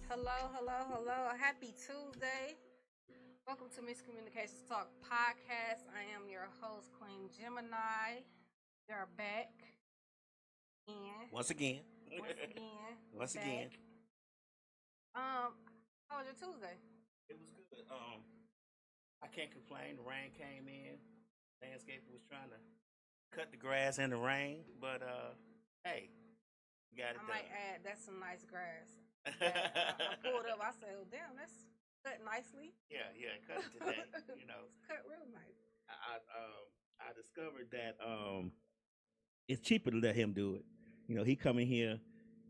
Hello, hello, hello. Happy Tuesday. Welcome to Miscommunications Talk Podcast. I am your host, Queen Gemini. We are back. And Once again. once again, Once back. again. How was your Tuesday? It was good. I can't complain. The rain came in. Landscaper was trying to cut the grass in the rain, but hey, we got it I done. might add that's some nice grass. I pulled up. I said, "Oh, damn, that's cut nicely." Yeah, cut it today. It's cut real nice. I discovered that it's cheaper to let him do it. He come in here,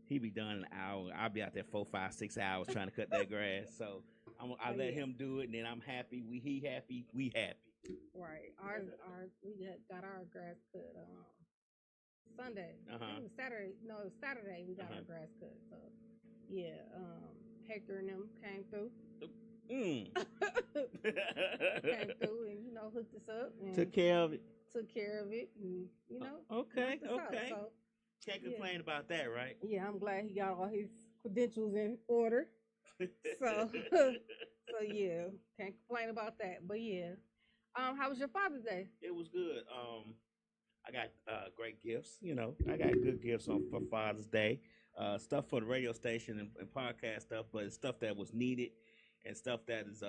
he be done in an hour. I'll be out there 4, 5, 6 hours trying to cut that grass. So I let him do it, and then I'm happy. He happy. We happy. Right. Ours we got our grass cut Sunday. It was Saturday. No, it was Saturday we got our grass cut. So yeah, Hector and them came through. Came through and hooked us up and Took care of it. And Okay. So Can't complain about that, right? yeah, I'm glad he got all his credentials in order. So so yeah, can't complain about that. But yeah. How was your Father's Day? It was good. I got great gifts. I got good gifts for Father's Day. Stuff for the radio station and podcast stuff, but it's stuff that was needed and stuff that is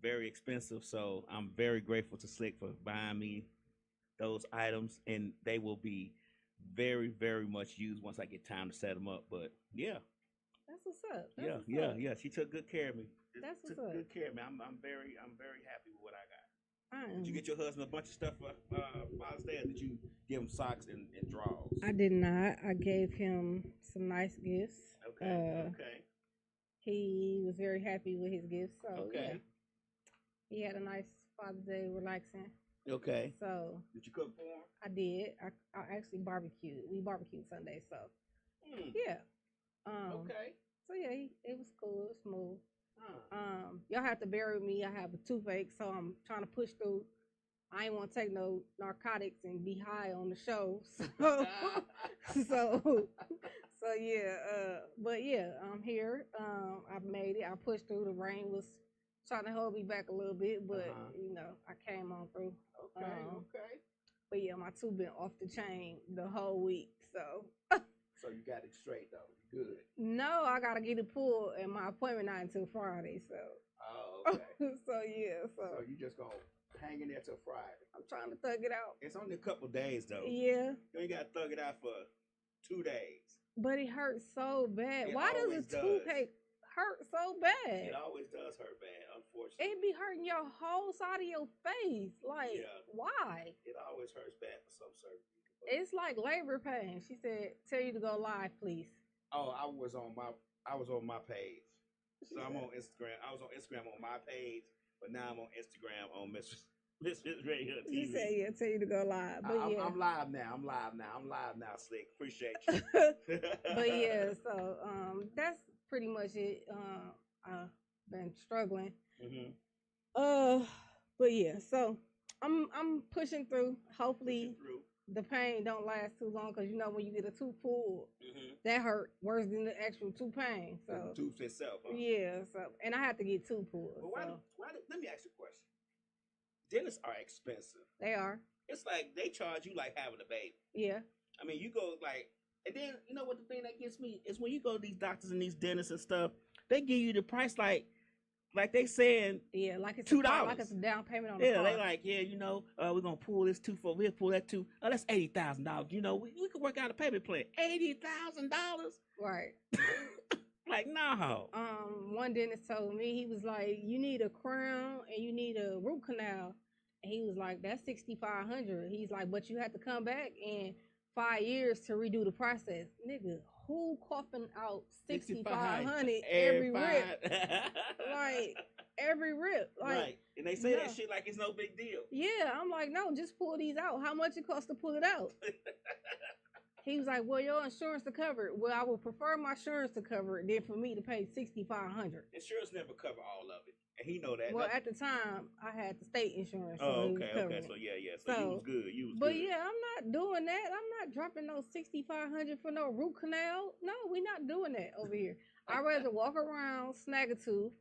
very expensive. So I'm very grateful to Slick for buying me those items, and they will be very, very much used once I get time to set them up. But yeah, That's what's up. That's yeah, what's yeah, up. yeah. She took good care of me. That's Took what's up. good care of me. I'm very happy with what I got. I Did you am. get your husband a bunch of stuff for Father's Day, or did you give him socks and drawers? I did not. I gave him some nice gifts. Okay, okay, He was very happy with his gifts. So yeah, okay, he had a nice Father's Day relaxing. okay. So Did you cook for him? I did. I actually barbecued. We barbecued Sunday. So Hmm. yeah. Okay. So yeah, it was cool. It was smooth. Huh. Y'all have to bear with me. I have a toothache, so I'm trying to push through. I ain't want to take no narcotics and be high on the show. So, so, so yeah. But yeah, I'm here. I made it. I pushed through. The rain was trying to hold me back a little bit, but you know, I came on through. Okay, okay. But yeah, my tooth been off the chain the whole week. So So you got it straight though. You good. no, I gotta get it pulled, and my appointment not until Friday. So Oh, okay. so yeah. So you just gonna hang in there till Friday. I'm trying to thug it out. It's only a couple days though. Yeah. You ain't gotta thug it out for 2 days. But it hurts so bad. It Why does always a does. toothache hurt so bad? It always does hurt bad, unfortunately. It be hurting your whole side of your face. Like, Yeah. why? It always hurts bad for some certain people. It's like labor pain. She said, "Tell you to go live, please." Oh, I was on my page. So I'm on Instagram. I was on Instagram on my page, but now I'm on Instagram on Miss Radio TV. She said, "Yeah, tell you to go live." But yeah, I'm live now. I'm live now, Slick. Appreciate you. but yeah. So that's pretty much it. I've been struggling. Mm-hmm. But yeah. So I'm pushing through. Hopefully, the pain don't last too long, because you know when you get a tooth pulled, that hurt worse than the actual tooth pain. So the tooth itself. Huh? yeah. So and I have to get tooth pulled. But let me ask you a question. Dentists are expensive. They are. It's like they charge you like having a baby. Yeah. I mean, you go like, and then you know what the thing that gets me is when you go to these doctors and these dentists and stuff, they give you the price like they saying like it's $2. Like it's a down payment on the car. They like, we're gonna pull this tooth for, we'll pull that tooth. Oh, that's $80,000. You know, we could work out a payment plan. $80,000. Right. Like no. One dentist told me, he was like, you need a crown and you need a root canal. And he was like, that's $6,500. He's like, but you have to come back in 5 years to redo the process. Nigga, who coughing out $6,500 every rip? Like every rip. Like, right. And they say that shit like it's no big deal. Yeah, I'm like, no, just pull these out. How much it costs to pull it out? He was like, well, your insurance to cover it. Well, I would prefer my insurance to cover it than for me to pay $6,500. Insurance never cover all of it. And he know that. Well, at the time, I had the state insurance. So okay. So yeah. So you was good. But yeah, I'm not doing that. I'm not dropping no $6,500 for no root canal. No, we're not doing that over here. I'd rather walk around, snag a tooth,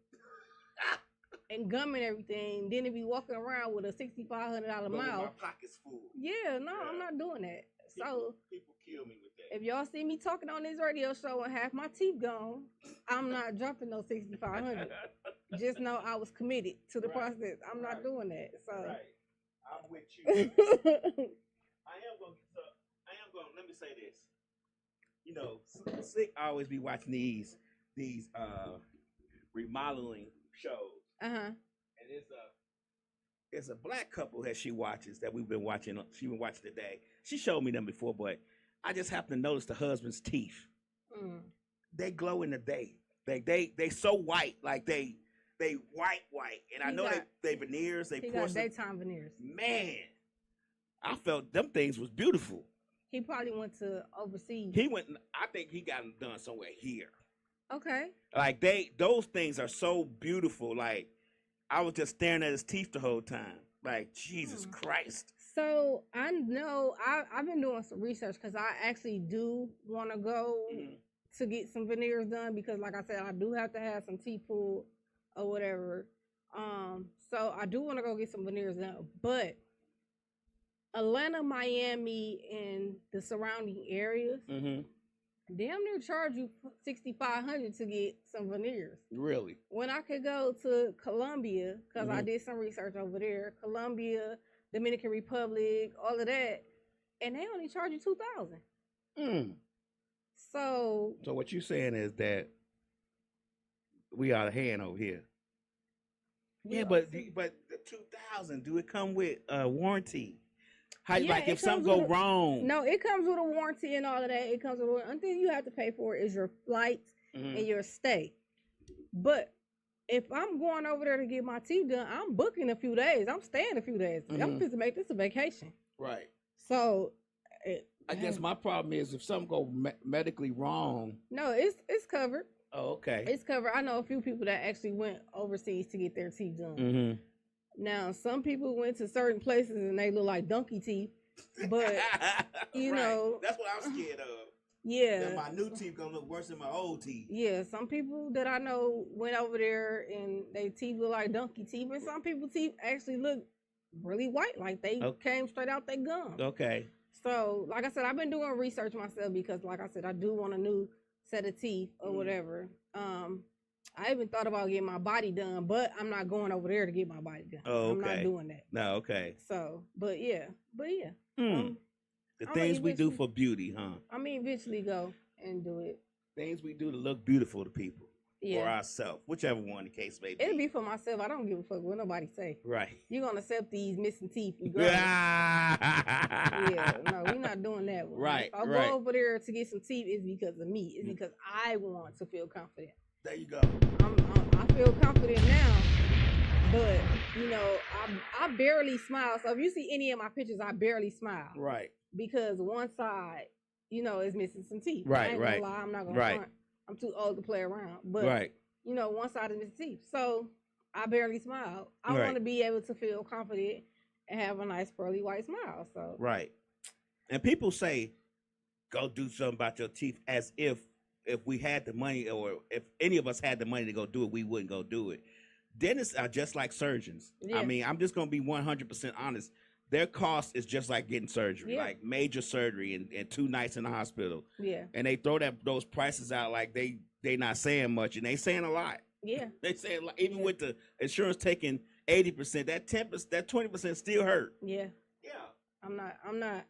and gum and everything, then to be walking around with a $6,500 mouth. My pocket's full. Yeah, no, I'm not doing that. So people kill me with that. If y'all see me talking on this radio show and half my teeth gone, I'm not dropping no $6,500. Just know I was committed to the process. I'm not doing that. So I'm with you. I am going. Let me say this. You know, Slick always be watching these remodeling shows. And it's a black couple that she watches that we've been watching. She's been watching today. She showed me them before, but I just happened to notice the husband's teeth. They glow in the day. They so white, like they white, and I know they veneers. They got daytime veneers. Man, I felt them things was beautiful. He probably went to overseas. I think he got them done somewhere here. Okay. Like those things are so beautiful. Like I was just staring at his teeth the whole time. Like Jesus Christ. So I know I've been doing some research because I actually do want to go to get some veneers done because, like I said, I do have to have some teeth pulled or whatever. So I do want to go get some veneers done, but Atlanta, Miami, and the surrounding areas, damn near charge you $6,500 to get some veneers. Really? When I could go to Colombia, because I Mhm. did some research over there, Colombia, Dominican Republic, all of that, and they only charge you $2,000. Mm. So So what you saying is that we out of hand over here. Yeah, but the 2000, do it come with a warranty? How Yeah, like it if something comes go with a- wrong? no, it comes with a warranty and all of that. It comes with a only thing you have to pay for is your flights Mhm. and your stay. But if I'm going over there to get my teeth done, I'm booking a few days. I'm staying a few days. I'm Mhm. supposed to make this a vacation. Right. So I guess my problem is if something go medically wrong. no, it's covered. Oh, okay. It's covered. I know a few people that actually went overseas to get their teeth done. Mm-hmm. Now, some people went to certain places and they look like donkey teeth, but you know, that's what I'm scared of. yeah, That my new teeth gonna look worse than my old teeth. yeah. Some people that I know went over there and their teeth look like donkey teeth, and some people's teeth actually look really white, like they came straight out their gum. Okay. So, like I said, I've been doing research myself because, like I said, I do want a new set of teeth or whatever. I even thought about getting my body done, but I'm not going over there to get my body done. Oh, I'm not doing that. No, okay. So, but yeah. The I'm things we do eventually- for beauty, huh? I mean, eventually go and do it. Things we do to look beautiful to people or Yeah, ourselves, whichever one the case may be. it'll be for myself. I don't give a fuck what nobody say. Right. You're gonna accept these missing teeth, regardless. Yeah, no, we're not doing that one. Right, If I right. go over there to get some teeth, it's because of me. It's because I want to feel confident. There you go. I feel confident now, but you know, I barely smile. So if you see any of my pictures, I barely smile Right. because one side, you know, is missing some teeth. Right, I ain't right. gonna lie, I'm not gonna Right. front. I'm too old to play around. But Right. you know, one side is missing teeth. So I barely smile. I Right. want to be able to feel confident and have a nice pearly white smile. So Right. And people say, go do something about your teeth as if we had the money or if any of us had the money to go do it, we wouldn't go do it. Dentists are just like surgeons. Yeah. I mean, I'm just going to be 100% honest. Their cost is just like getting surgery, Yeah. like major surgery and 2 nights in the hospital. yeah, And they throw those prices out like they not saying much, and they saying a lot. yeah, They saying like, even Yeah. with the insurance taking 80%, that 10%, that 20% still hurt. yeah. Yeah. I'm not.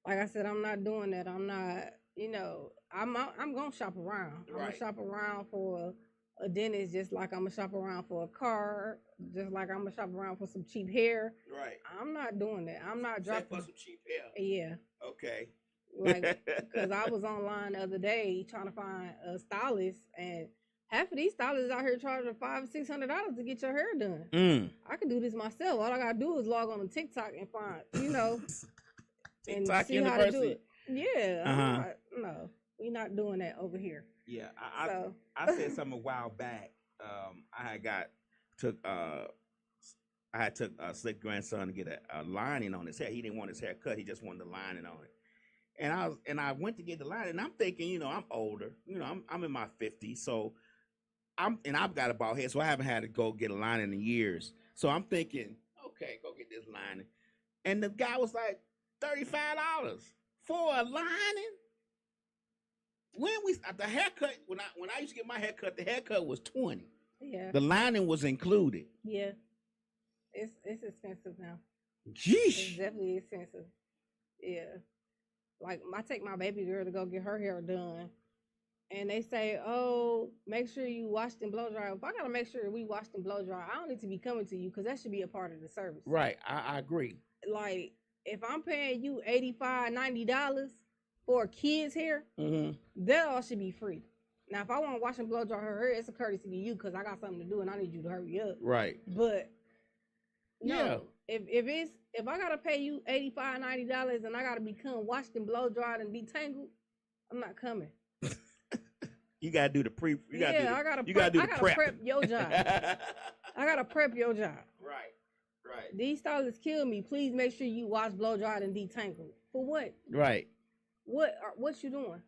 Like I said, I'm not doing that. I'm not. You know, I'm gonna shop around. I'm gonna Right. shop around for a dentist, just like I'm gonna shop around for a car, just like I'm gonna shop around for some cheap hair. Right. I'm not doing that. I'm not Except dropping. for some cheap hair. Yeah, Okay. like because I was online the other day trying to find a stylist, and half of these stylists out here charging $500-$600 to get your hair done. Mm. I could do this myself. All I gotta do is log on to TikTok and find, you know, and TikTok see how to do University. it. Yeah, Uh-huh. no, we're not doing that over here. Yeah, So I said something a while back. I had took a slick grandson to get a lining on his hair. He didn't want his hair cut. He just wanted the lining on it. And I went to get the lining. And I'm thinking, you know, I'm older. You know, I'm in my 50s, so I've got a bald head, so I haven't had to go get a lining in years. So I'm thinking, okay, go get this lining. And the guy was like, $35 for a lining. When the haircut, when I used to get my haircut, the haircut was $20. yeah, The lining was included. yeah, it's expensive now. It's Jeez. definitely expensive. Yeah, like I take my baby girl to go get her hair done, and they say, "Oh, make sure you wash and blow dry." If I gotta make sure we wash and blow dry, I don't need to be coming to you because that should be a part of the service. Right, I agree. Like if I'm paying you $85-$90 for a kid's hair, Mm-hmm. that all should be free. Now, if I want to wash and blow dry her hair, it's a courtesy to you because I got something to do and I need you to hurry up. Right. But no, Yeah. if I gotta pay you $85-$90 and I gotta be washed and blow dried and detangled, I'm not coming. You gotta do the pre. You gotta do the, I gotta you prep, gotta do I the gotta prep. prep your job. I gotta prep your job. Right. Right. These stylists kill me. Please make sure you wash, blow dried, and detangled. For what? Right. What you doing?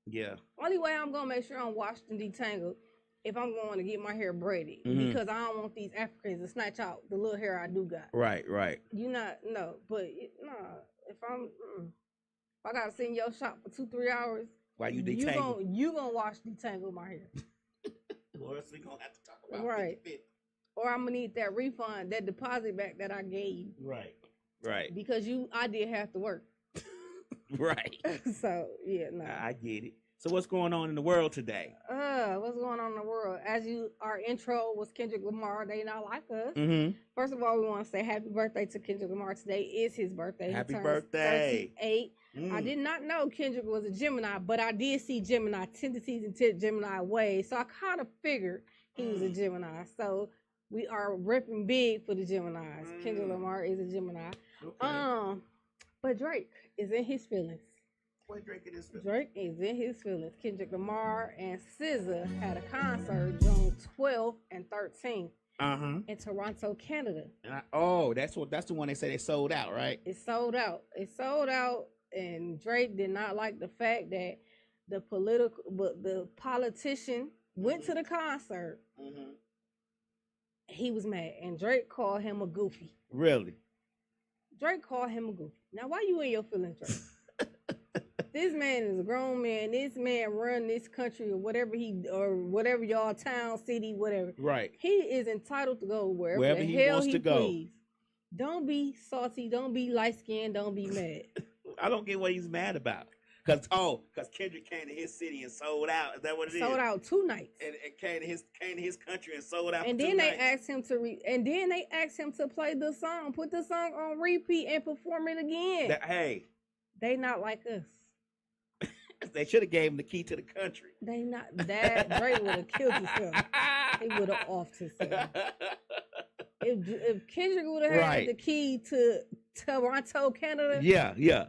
Yeah. Only way I'm gonna make sure I'm washed and detangled if I'm going to get my hair braided Mhm. because I don't want these Africans to snatch out the little hair I do got. Right. Right. You not no, but nah. If I gotta sit in your shop for 2-3 hours While you You detangle. gonna watch detangle my hair, Or else we gonna have to talk about right? 50-50. Or I'm gonna need that refund, that deposit back that I gave you, Right. Right. because I did have to work. Right. So yeah, no. I get it. So what's going on in the world today? What's going on in the world? Our intro was Kendrick Lamar. They not like us. Mm-hmm. First of all, we want to say happy birthday to Kendrick Lamar. Today is his birthday. Happy He turns birthday. 38. Mm. I did not know Kendrick was a Gemini, but I did see Gemini tendencies and Gemini ways. So I kind of figured he was a Gemini. So we are repping big for the Geminis. Kendrick Lamar is a Gemini. Okay. But Drake is in his feelings. What Drake in his feelings? Drake is in his feelings. Kendrick Lamar and SZA had a concert June 12th and 13th in Toronto, Canada. And that's the one they say they sold out, right? It sold out. And Drake did not like the fact that the politician went to the concert. Mm-hmm. He was mad, and Drake called him a goofy. Really? Drake called him a goofy. Now, why you in your feelings, Drake? This man is a grown man. This man run this country or whatever y'all town, city, whatever. Right. He is entitled to go wherever the he hell wants he to go. please. Don't be salty. Don't be light skinned. Don't be mad. I don't get what he's mad about. Because Kendrick came to his city and sold out. Is that what it is? Sold out 2 nights. And came to his country and sold out. And for then 2 they nights. asked him to play the song, put the song on repeat, and perform it again. They not like us. They should have gave him the key to the country. They not that Drake would have killed himself. He would have offed himself. If Kendrick would have had the key to Toronto, Canada. Yeah.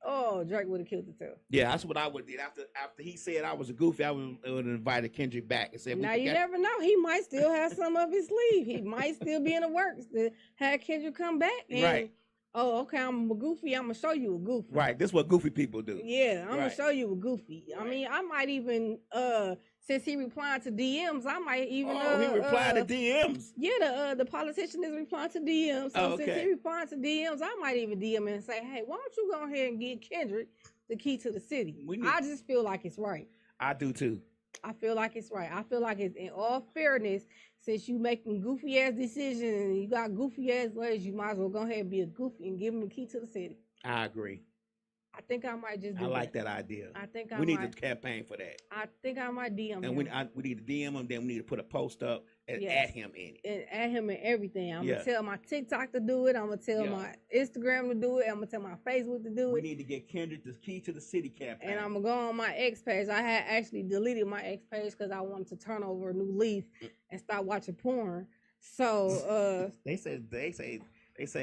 Oh, Drake would have killed himself. Yeah, that's what I would do. After he said I was a goofy, I would have invited Kendrick back and said, now you never know. He might still have some up his sleeve. He might still be in the works to have Kendrick come back. And, right. Oh, okay, I'm a goofy. I'm going to show you a goofy. Right, this is what goofy people do. Yeah, I'm going to show you a goofy. Right. I mean, I might even, since he replied to DMs, I might even... he replied to DMs? Yeah, the politician is replying to DMs. So since he replied to DMs, I might even DM him and say, hey, why don't you go ahead and get Kendrick the key to the city? I just feel like it's right. I do too. I feel like it's right. I feel like it's in all fairness, since you making goofy ass decisions and you got goofy ass ways, you might as well go ahead and be a goofy and give him the key to the city. I agree. I think I might just do I like that idea. I think we need to campaign for that. I think I might DM him. And we need to DM him, then we need to put a post up and add him in it. And add him in everything. I'm going to tell my TikTok to do it. I'm going to tell my Instagram to do it. I'm going to tell my Facebook to do it. We need to get Kendrick the key to the city campaign. And I'm going to go on my X page. I had actually deleted my X page because I wanted to turn over a new leaf and start watching porn. So they say X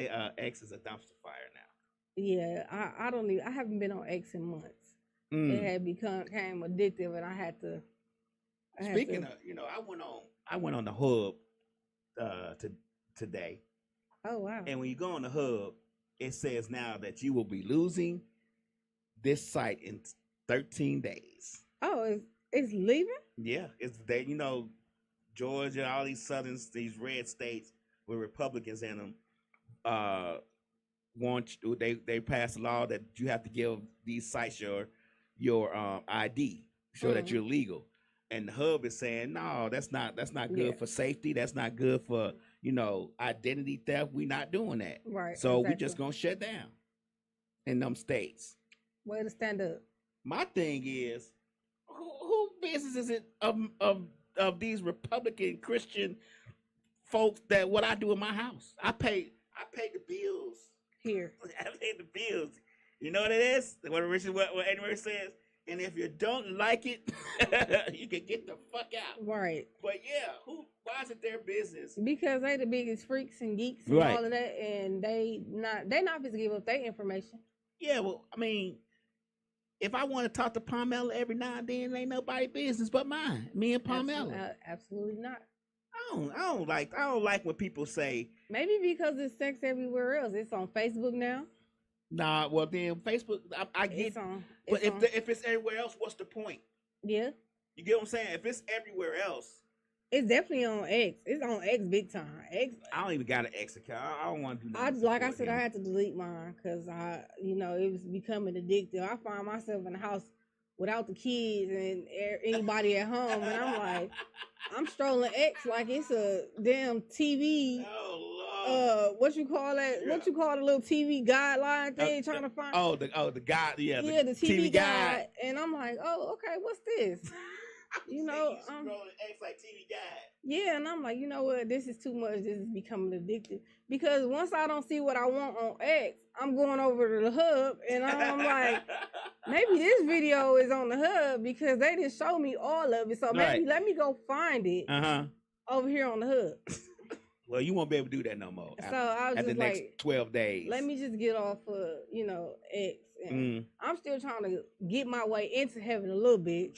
is a dumpster fire now. Yeah, I haven't been on X in months. It had become addictive, and I had to. Speaking of, I went on the hub today. Oh wow! And when you go on the hub, it says now that you will be losing this site in 13 days. Oh, it's leaving? Yeah, it's Georgia, all these these red states with Republicans in them. They passed a law that you have to give these sites your ID, show that you're legal. And the hub is saying, no, that's not good for safety. That's not good for identity theft. We're not doing that. Right. So we just gonna shut down in them states. Way to stand up. My thing is, who business is it of these Republican Christian folks that what I do in my house? I pay the bills. Here. I pay the bills. You know what it is? What Eddie Murphy says. And if you don't like it, you can get the fuck out. Right. But yeah, why is it their business? Because they the biggest freaks and geeks and all of that, and they not supposed to give up their information. Yeah, well, I mean, if I want to talk to Pamela every now and then, ain't nobody business but mine. Me and Pamela. Absolutely not. I don't like when people say, maybe because it's sex everywhere else. It's on Facebook now. Nah, well then Facebook, I get. But if it's everywhere else, what's the point? Yeah. You get what I'm saying? If it's everywhere else, it's definitely on X. It's on X big time. X. I don't even got an X account. I don't want to do that. Like I said, I had to delete mine because it was becoming addictive. I find myself in the house without the kids and anybody at home, and I'm like, I'm strolling X like it's a damn TV. Oh Lord. What you call that? Yeah. What you call the little TV guideline thing? Trying to find. The guide. Yeah, Yeah, the TV guide. guide. And I'm like, oh, okay, what's this? You know, scrolling X like TV guide. Yeah, and I'm like, you know what? This is too much. This is becoming addictive. Because once I don't see what I want on X, I'm going over to the hub, and I'm like, maybe this video is on the hub because they didn't show me all of it. So maybe let me go find it over here on the hub. Well, you won't be able to do that no more. So I was at just the next like, 12 days. let me just get off of, X. And I'm still trying to get my way into heaven a little bit.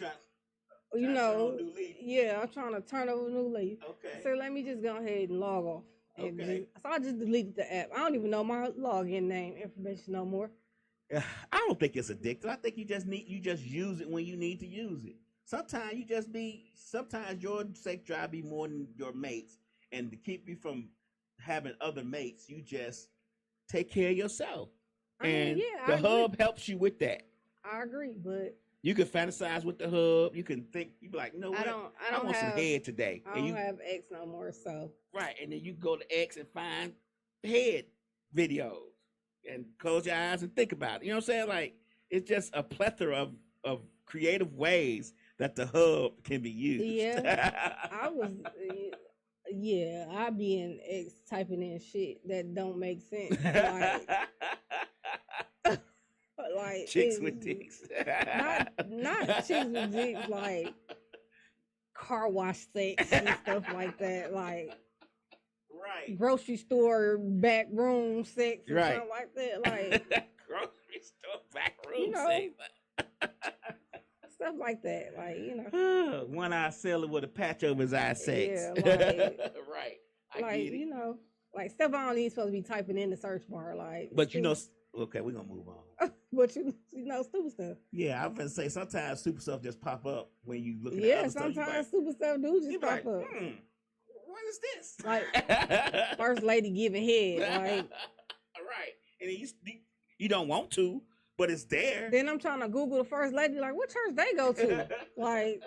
Yeah, I'm trying to turn over a new leaf. Okay. So let me just go ahead and log off. Okay. So I just deleted the app. I don't even know my login name information no more. I don't think it's addictive. I think you just use it when you need to use it. Sometimes your sex drive be more than your mates, and to keep you from having other mates, you just take care of yourself. The hub helps you with that. I agree, but you can fantasize with the hub. You can think, you be like, you know what? I want some head today. I don't have X no more, so. Right, and then you go to X and find head videos and close your eyes and think about it. You know what I'm saying? Like, it's just a plethora of creative ways that the hub can be used. Yeah, I be in X typing in shit that don't make sense. Like chicks with dicks. not chicks with dicks, like car wash sex and stuff like that. Like grocery store back room sex or something like that. Like grocery store back room sex. Stuff like that. Like, one-eye sailor with a patch over his eye sex. Yeah, like, I get it. Like stuff I don't even supposed to be typing in the search bar. Like, but okay, we're gonna move on. But stupid stuff. Yeah, I'm gonna say sometimes stupid stuff just pop up when you look at other sometimes stuff. stupid stuff do just pop up. What is this? Like first lady giving head. Like and then you don't want to, but it's there. Then I'm trying to Google the first lady, like what church they go to. Like,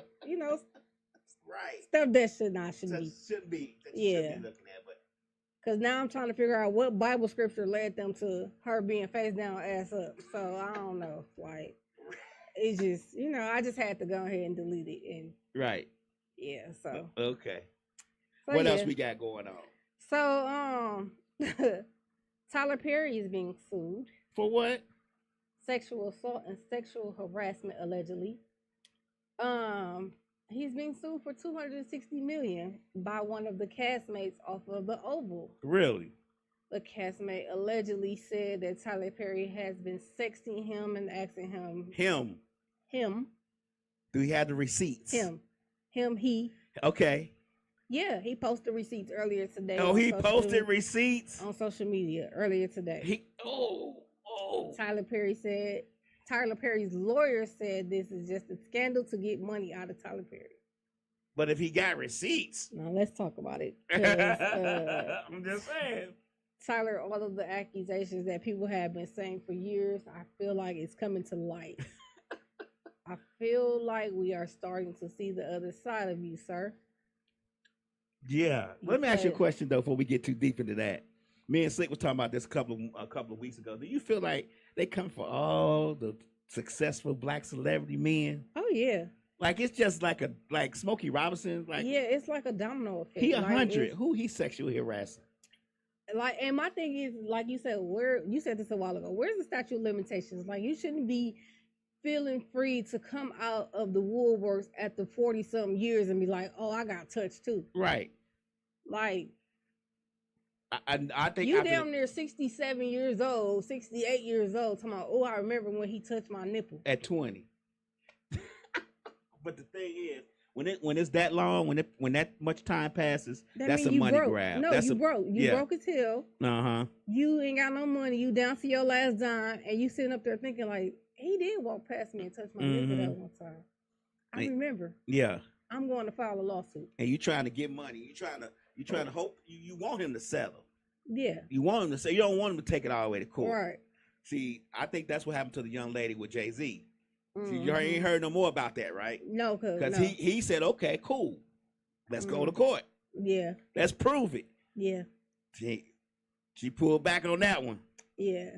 stuff that shouldn't be. Looking at, but because now I'm trying to figure out what Bible scripture led them to her being face down, ass up. So I don't know. Like, it's just, I just had to go ahead and delete it. And yeah, so. Okay. So, what else we got going on? So, Tyler Perry is being sued. For what? Sexual assault and sexual harassment, allegedly. He's being sued for $260 million by one of the castmates off of the Oval. Really? The castmate allegedly said that Tyler Perry has been sexting him and asking him. Him. Do he have the receipts? He. Okay. Yeah, he posted receipts earlier today. Oh, he posted receipts on social media earlier today. Tyler Perry's lawyer said this is just a scandal to get money out of Tyler Perry. But if he got receipts. Now let's talk about it. I'm just saying. Tyler, all of the accusations that people have been saying for years, I feel like it's coming to light. I feel like we are starting to see the other side of you, sir. Yeah. Let me ask you a question, though, before we get too deep into that. Me and Slick was talking about this a couple of weeks ago. Do you feel like they come for all the successful black celebrity men? Oh, yeah. Like, it's just like Smokey Robinson. Like, yeah, it's like a domino effect. He 100. Who he sexually harassing? Like, and my thing is, like you said, you said this a while ago, where's the statute of limitations? Like, you shouldn't be feeling free to come out of the woodworks at the 40-something years and be like, oh, I got touched too. Right. Like, I think you damn near 67 years old, 68 years old, talking about, oh, I remember when he touched my nipple. At 20. But the thing is, when it's that long, when that much time passes, that's a money grab. No, you broke. You broke as hell. Uh-huh. You ain't got no money. You down to your last dime, and you sitting up there thinking like, he did walk past me and touch my nipple that one time. I remember. Yeah. I'm going to file a lawsuit. And you trying to get money. You trying to hope you want him to settle. Yeah. You want him to say, you don't want him to take it all the way to court. Right. See, I think that's what happened to the young lady with Jay-Z. You ain't heard no more about that, right? No, Because no. he said, okay, cool. Let's go to Mm. court. Yeah, Let's prove it. yeah, She pulled back on that one yeah,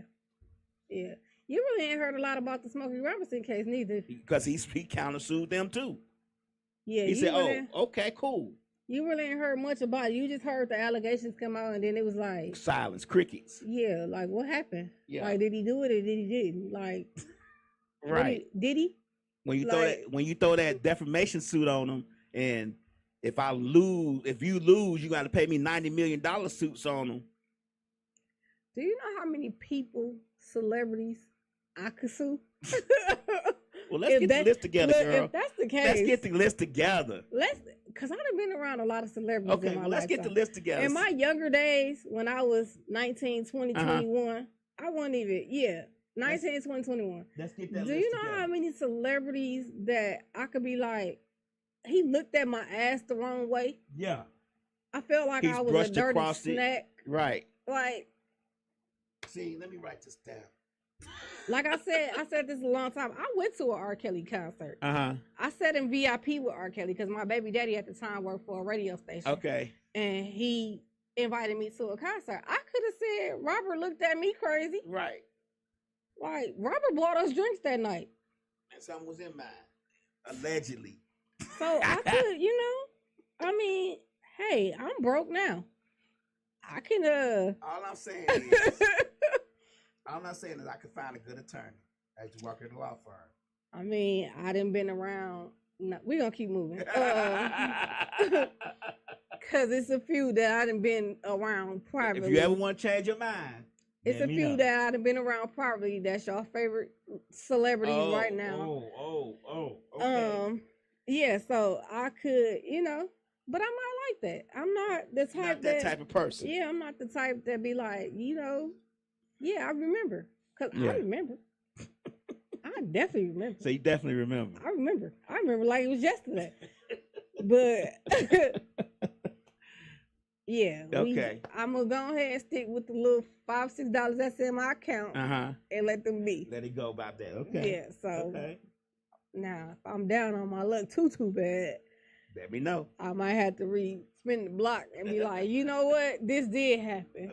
yeah. You really ain't heard a lot about the Smokey Robinson case, neither. because he countersued them too. Yeah, He you said, really, oh, okay, cool. you really ain't heard much about it. You just heard the allegations come out, and then it was like, Silence, crickets. yeah, like what happened? Yeah. Like, did he do it or did he didn't? Like, Right. Did he? When you Like- when you throw that defamation suit on them, and if you lose, you got to pay me $90 million suits on them. Do you know how many people, celebrities, I could sue? Well, let's If get that- the list together, Look, girl. if that's the case, Let's get the list together. Cause I've been around a lot of celebrities Okay, in my well, let's get the lifetime. list together. In my younger days, when I was 19, 20, Uh-huh. 21, I wasn't even, 19, 20, 21. Let's get Do you know how many celebrities that I could be like, he looked at my ass the wrong way? Yeah, I felt like He's I was a brushed dirty across it. snack. right. Like Let me write this down. I said this a long time. I went to an R. Kelly concert. Uh-huh. I sat in VIP with R. Kelly because my baby daddy at the time worked for a radio station. Okay. And he invited me to a concert. I could have said Robert looked at me crazy. Right. Like, Robert bought us drinks that night. And something was in mine. Allegedly. So I could, I mean, hey, I'm broke now. I can All I'm saying is, I could find a good attorney as you work at a law firm. I mean, I done been around. No, we're gonna keep moving. Cause it's a few that I done been around privately. If you ever want to change your mind, It's a few that I done been around privately that's your favorite celebrities right now. Okay. Yeah, so I could, but I'm not like that. I'm not the type Not that type of person. Yeah, I'm not the type that be like, I remember. Cause Yeah. I remember. I definitely remember. So you definitely remember. I remember. I remember like it was yesterday. But yeah. Okay. I'm gonna go ahead and stick with the little $5-6 that's in my account Uh-huh. and let them be. Let it go about that. Okay. Yeah. So Okay. now if I'm down on my luck too bad, Let me know. I might have to spin the block and be like, you know what? This did happen.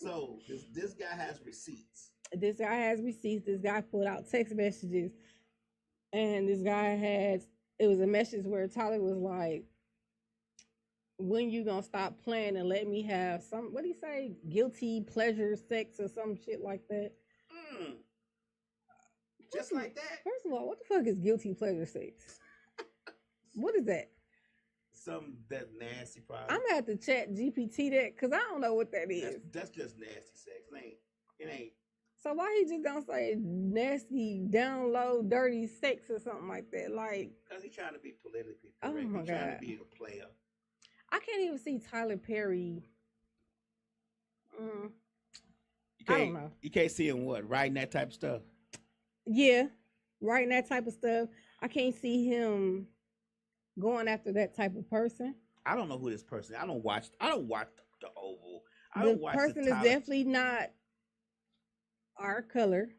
So this guy has receipts. This guy has receipts. This guy put out text messages. And this guy it was a message where Tyler was like, when you gonna stop playing and let me have some, what do you say? Guilty pleasure sex or some shit like that. Just like that. First of all, what the fuck is guilty pleasure sex? What is that? Something that nasty probably. I'm gonna have to chat GPT that because I don't know what that is. That's just nasty sex. It ain't. So why he just don't say nasty, down low, dirty sex or something like that? Like, Because he's trying to be politically Oh correct. my He's trying God. to be a player. I can't even see Tyler Perry. You I can't, don't know. You can't see him writing that type of stuff. Yeah, writing that type of stuff. I can't see him going after that type of person. I don't know who this person is. I don't watch the Oval. I The don't watch person the is Tyler. definitely not our color.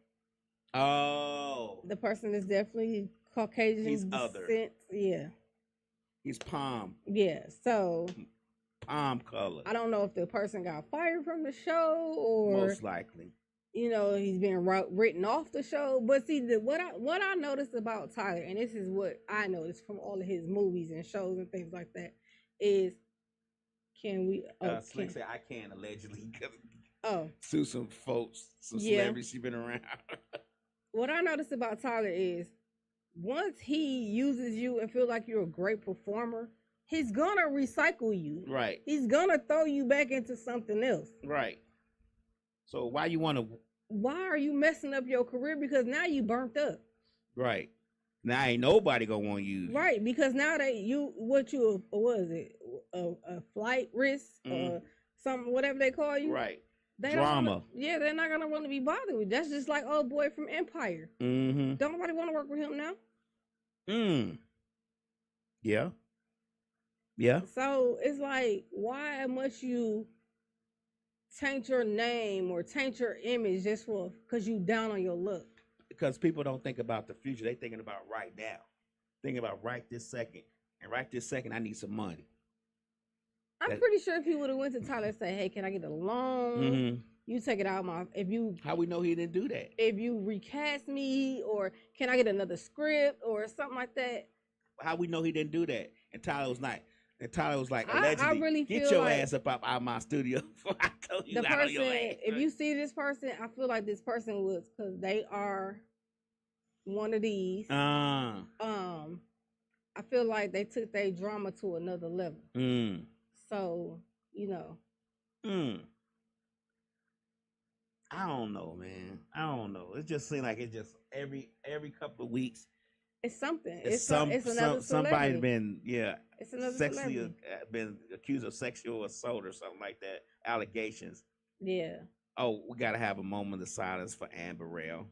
Oh. The person is definitely Caucasian He's descent. other. Yeah. He's palm So color. I don't know if the person got fired from the show or Most likely. he's been written off the show. But see, what I noticed about Tyler, and this is what I noticed from all of his movies and shows and things like that, is Slick said I can allegedly oh, sue some folks, some Yeah. celebrities she been around. what I noticed about Tyler is once he uses you and feel like you're a great performer, he's gonna recycle you. Right. He's gonna throw you back into something else. Right. So why you want to? Why are you messing up your career? Because now you burnt up. Right. Now ain't nobody gonna want you. Right, because now that what is it? A flight risk or something, whatever they call you. Right. They Drama. they're not gonna want to be bothered with. That's just like old boy from Empire. Mm-hmm. Don't nobody want to work with him now. Yeah. Yeah. So it's like, why must you taint your name or taint your image just because you down on your luck? because people don't think about the future. They thinking about right now. Thinking about right this second. And right this second, I need some money. I'm pretty sure if he would have went to Tyler and said, "Hey, can I get a loan? Mm-hmm. You take it out of my How we know he didn't do that? if you recast me, or can I get another script or something like that?" How we know he didn't do that? And Tyler was like, I allegedly, really get feel your like ass up out of my studio before I told you the out on your person, ass. if you see this person, I feel like this person was, because they are one of these. I feel like they took their drama to another level. So, I don't know, man. I don't know. It just seems like it just every couple of weeks. It's something. It's another somebody's celebrity. been It's another sexually celebrity. been accused of sexual assault or something like that. Allegations. Yeah. Oh, we gotta have a moment of silence for Amber Rail,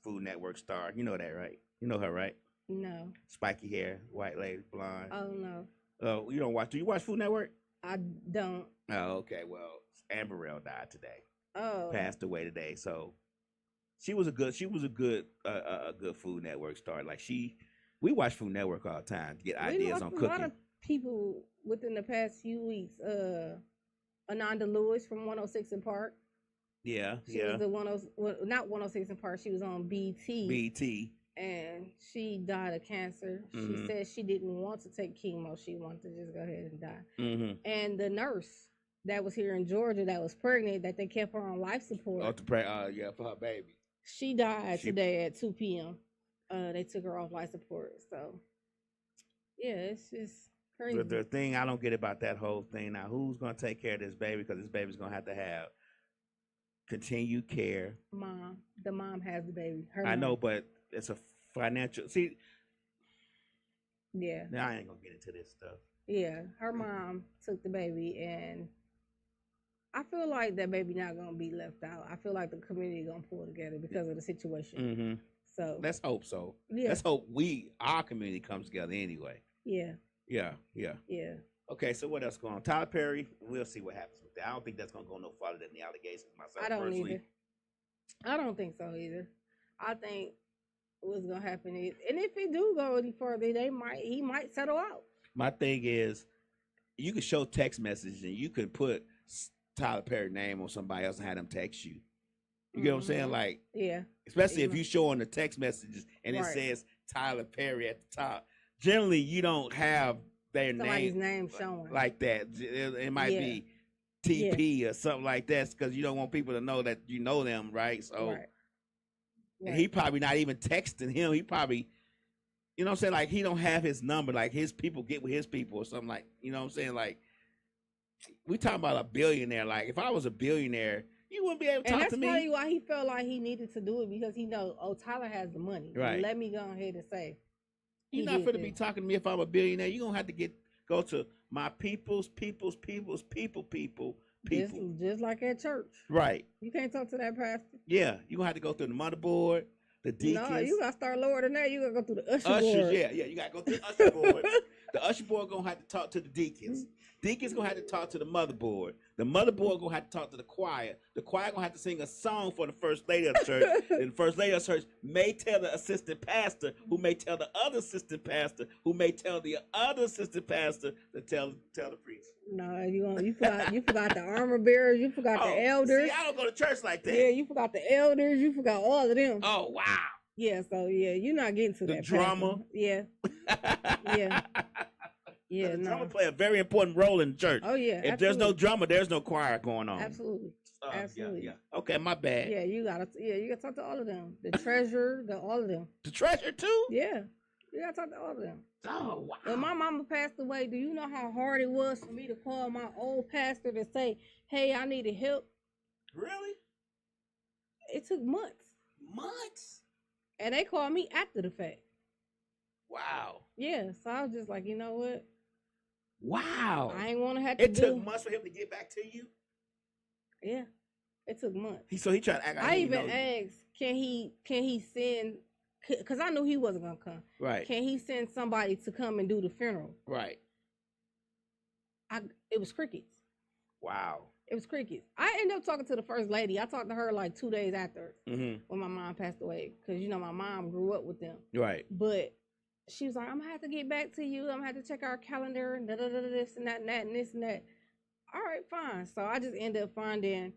Food Network star. You know that, right? You know her, right? No. Spiky hair, white lady, blonde. Oh no. Oh, you don't watch? Do you watch Food Network? I don't. Oh, okay. Well, Amber Rail died today. Oh. Passed away today. So she was a good Food Network star. Like we watch Food Network all the time to get ideas on cooking. A lot of people within the past few weeks. Ananda Lewis from 106 in Park. Yeah, she was not 106 in Park. She was on BT. BT. And she died of cancer. She said she didn't want to take chemo. She wanted to just go ahead and die. And the nurse that was here in Georgia that was pregnant, that they kept her on life support. For her baby. She died today at 2 p.m. They took her off life support. So, yeah, it's just crazy. But the thing I don't get about that whole thing now, who's going to take care of this baby? Because this baby's going to have continued care. The mom has the baby. I know, but it's a financial. See, yeah. Now I ain't gonna get into this stuff. Yeah, her mom took the baby, and I feel like that baby not gonna be left out. I feel like the community gonna pull together because of the situation. So let's hope so. Yeah. Let's hope our community comes together anyway. Yeah. Yeah. Okay, so what else going on? Tyler Perry, we'll see what happens with that. I don't think that's gonna go no farther than the allegations myself. I don't personally. either. I don't think so either. I think what's gonna happen is, and if it do go any further, he might settle out. My thing is, you can show text messages and you can put Tyler Perry name on somebody else and have them text you. You get what I'm saying? Like, yeah. Especially if you show on the text messages and it says Tyler Perry at the top. Generally, you don't have somebody's name showing like that. It might be TP or something like that, because you don't want people to know that you know them, right? So and he probably not even texting him. He probably, you know what I'm saying? Like, he don't have his number. Like, his people get with his people or something, like, you know what I'm saying? Like, we talking about a billionaire. Like, if I was a billionaire, you wouldn't be able to talk to me. And that's probably why he felt like he needed to do it, because he knows, Tyler has the money. Right. Let me go ahead and say. You're not going to be talking to me if I'm a billionaire. You're going to have to go to my people's people. Just like at church. Right. You can't talk to that pastor. Yeah. You're going to have to go through the motherboard, the deacons. No, you got to start lower than that. You got to go through the usher Ushers, board. yeah. You got to go through the usher board. The usher board going to have to talk to the deacons. Deacons going to have to talk to the motherboard. The motherboard going to have to talk to the choir. The choir going to have to sing a song for the first lady of the church. And the first lady of the church may tell the assistant pastor, who may tell the other assistant pastor, who may tell the other assistant pastor to tell the priest. No, you forgot the armor bearers. You forgot the elders. See, I don't go to church like that. Yeah, you forgot the elders. You forgot all of them. Oh, wow. Yeah, so you're not getting to the that drama. Pastor. Yeah. Yeah, the drummer play a very important role in the church. Oh yeah. If there's no drummer, there's no choir going on. Absolutely. Absolutely. Yeah. Okay, my bad. Yeah, you gotta talk to all of them. The treasurer, all of them. The treasurer too? Yeah. You gotta talk to all of them. Oh wow. When my mama passed away, do you know how hard it was for me to call my old pastor to say, "Hey, I needed help"? Really? It took months. Months? And they called me after the fact. Wow. Yeah, so I was just like, you know what? Wow. I ain't want to have to. It took months for him to get back to you? Yeah. It took months. So he tried to act like I even asked, can he send, because I knew he wasn't going to come. Right. Can he send somebody to come and do the funeral? Right. It was crickets. Wow. It was crickets. I ended up talking to the first lady. I talked to her like 2 days after Mm-hmm. when my mom passed away, because you know my mom grew up with them. Right. But she was like, "I'm gonna have to get back to you. I'm gonna have to check our calendar and this and that and that and this and that." All right, fine. So I just ended up finding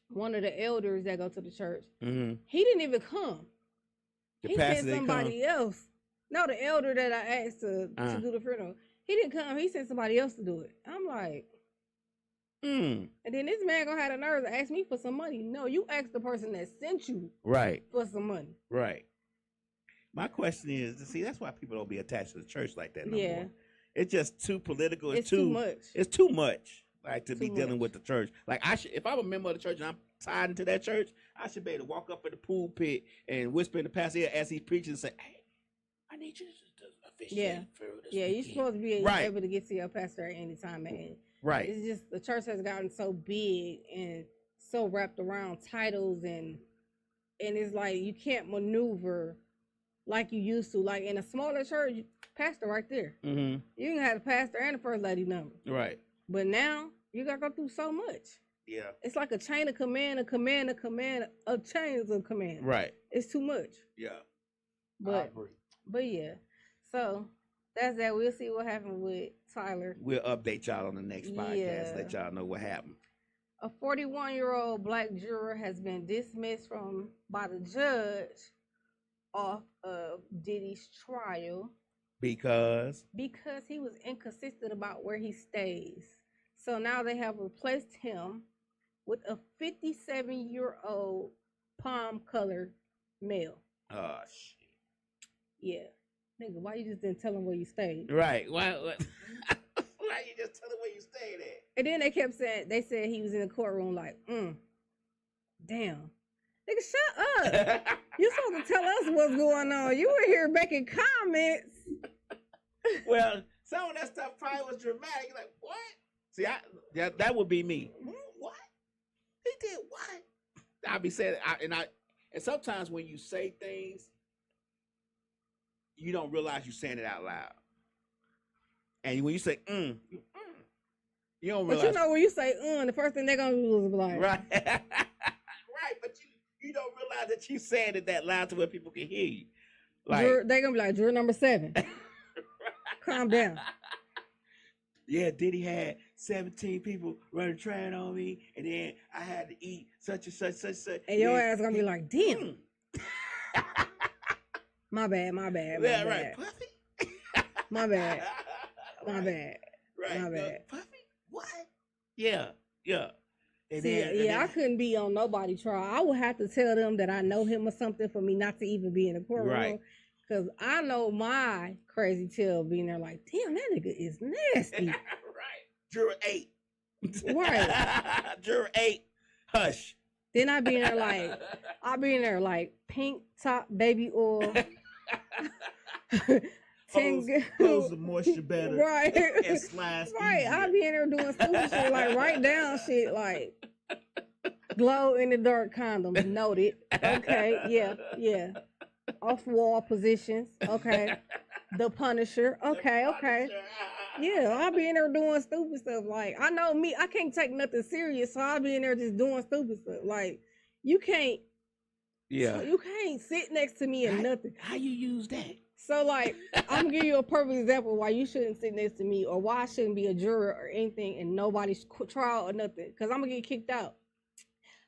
one of the elders that go to the church. Mm-hmm. He didn't even come. The He pastor sent didn't somebody else. No, the elder that I asked to do the funeral. He didn't come. He sent somebody else to do it. I'm like, and then this man gonna have the nerve to ask me for some money. No, you asked the person that sent you Right. for some money. Right. My question is, see, that's why people don't be attached to the church like that no Yeah. more. It's just too political. It's too much. It's too much. Like to Too be dealing much. with the church. Like I should, if I'm a member of the church and I'm tied into that church, I should be able to walk up in the pulpit and whisper in the pastor ear as he's preaching and say, "Hey, I need you to officiate Yeah. for this Yeah, you're weekend." supposed to be Right. able to get to your pastor at any time, man. Right. It's just the church has gotten so big and so wrapped around titles and it's like you can't maneuver like you used to. Like in a smaller church, pastor right there. Mm-hmm. You can have the pastor and the first lady number. Right. But now you gotta go through so much. Yeah. It's like a chain of command, a chains of command. Right. It's too much. Yeah. I But agree. but yeah. So that's that. We'll see what happened with Tyler. We'll update y'all on the next podcast. Yeah. Let y'all know what happened. A 41-year-old black juror has been dismissed by the judge off of Diddy's trial Because because he was inconsistent about where he stays. So now they have replaced him with a 57-year-old palm-colored male. shit. Yeah. Nigga, why you just didn't tell him where you stayed? Right. Why you just tell them where you stayed at? And then they said he was in the courtroom like, damn. Nigga, shut up. You supposed to tell us what's going on. You were here making comments. Well, some of that stuff probably was dramatic. You're like, what? See, that would be me. What? He did what? I'll be saying, and sometimes when you say things, you don't realize you're saying it out loud. And when you say, you don't realize. But you know when you say, the first thing they're going to do is be like. Right. Right, but you don't realize that you saying it that loud to where people can hear you. Like, They're going to be like, juror number 7. Calm down. Yeah, Diddy had 17 people running train on me, and then I had to eat such and such. And your ass going to be like, damn. My bad. Yeah, right. Puffy? My bad. My Right. bad. Right. My No, bad. Puffy? What? Yeah. And See, then, I couldn't be on nobody trial. I would have to tell them that I know him or something for me not to even be in the courtroom. Right. Because I know my crazy tail being there like, damn, that nigga is nasty. Right. Juror 8. Right. Juror 8. Hush. Then I be in there like pink top baby oil. Close the moisture better. Right. And slice Right. easier. I be in there doing stupid shit, like write down shit like glow in the dark condoms. Noted. Okay. Yeah. Off wall positions. Okay. The Punisher. Okay. Yeah, I'll be in there doing stupid stuff. Like, I know me, I can't take nothing serious, so I'll be in there just doing stupid stuff. Like, you can't sit next to me and nothing. How you use that? So, like, I'm gonna give you a perfect example why you shouldn't sit next to me or why I shouldn't be a juror or anything in nobody's trial or nothing, because I'm gonna get kicked out.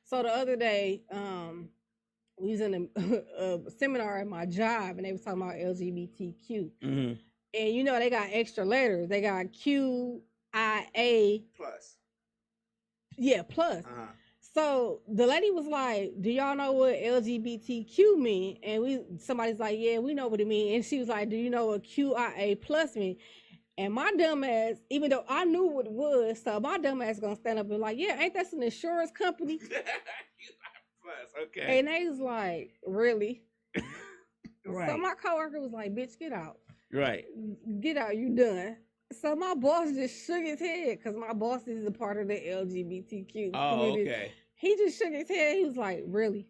So the other day, we was in a seminar at my job, and they was talking about LGBTQ. Mm-hmm. And you know they got extra letters. They got QIA. Plus. Yeah, plus. Uh-huh. So the lady was like, "Do y'all know what LGBTQ mean?" And somebody's like, "Yeah, we know what it means." And she was like, "Do you know what QIA plus mean?" And my dumb ass, even though I knew what it was, so my dumb ass gonna stand up and like, "Yeah, ain't that an insurance company?" Plus, okay. And they was like, "Really?" Right. So my coworker was like, "Bitch, get out. Right. Get out, you done." So my boss just shook his head because my boss is a part of the LGBTQ community. Okay. He just shook his head. He was like, "Really?"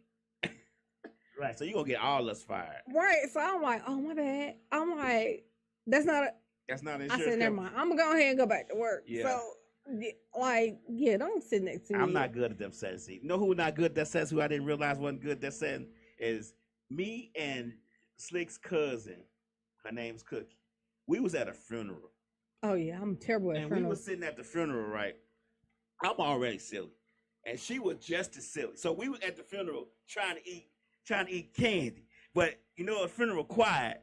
Right. So you gonna get all us fired. Right. So I'm like, "Oh, my bad." I'm like, "That's not That's not I insurance. said, "Never mind. I'm gonna go ahead and go back to work." Yeah. So Like, yeah, don't sit next to me. I'm not good at them setting seats. You know who not good that says who I didn't realize wasn't good that setting is me and Slick's cousin. Her name's Cookie. We was at a funeral. Oh yeah, I'm terrible at And we funerals. was sitting at the funeral, right? I'm already silly. And she was just as silly. So we was at the funeral trying to eat candy. But you know, a funeral quiet.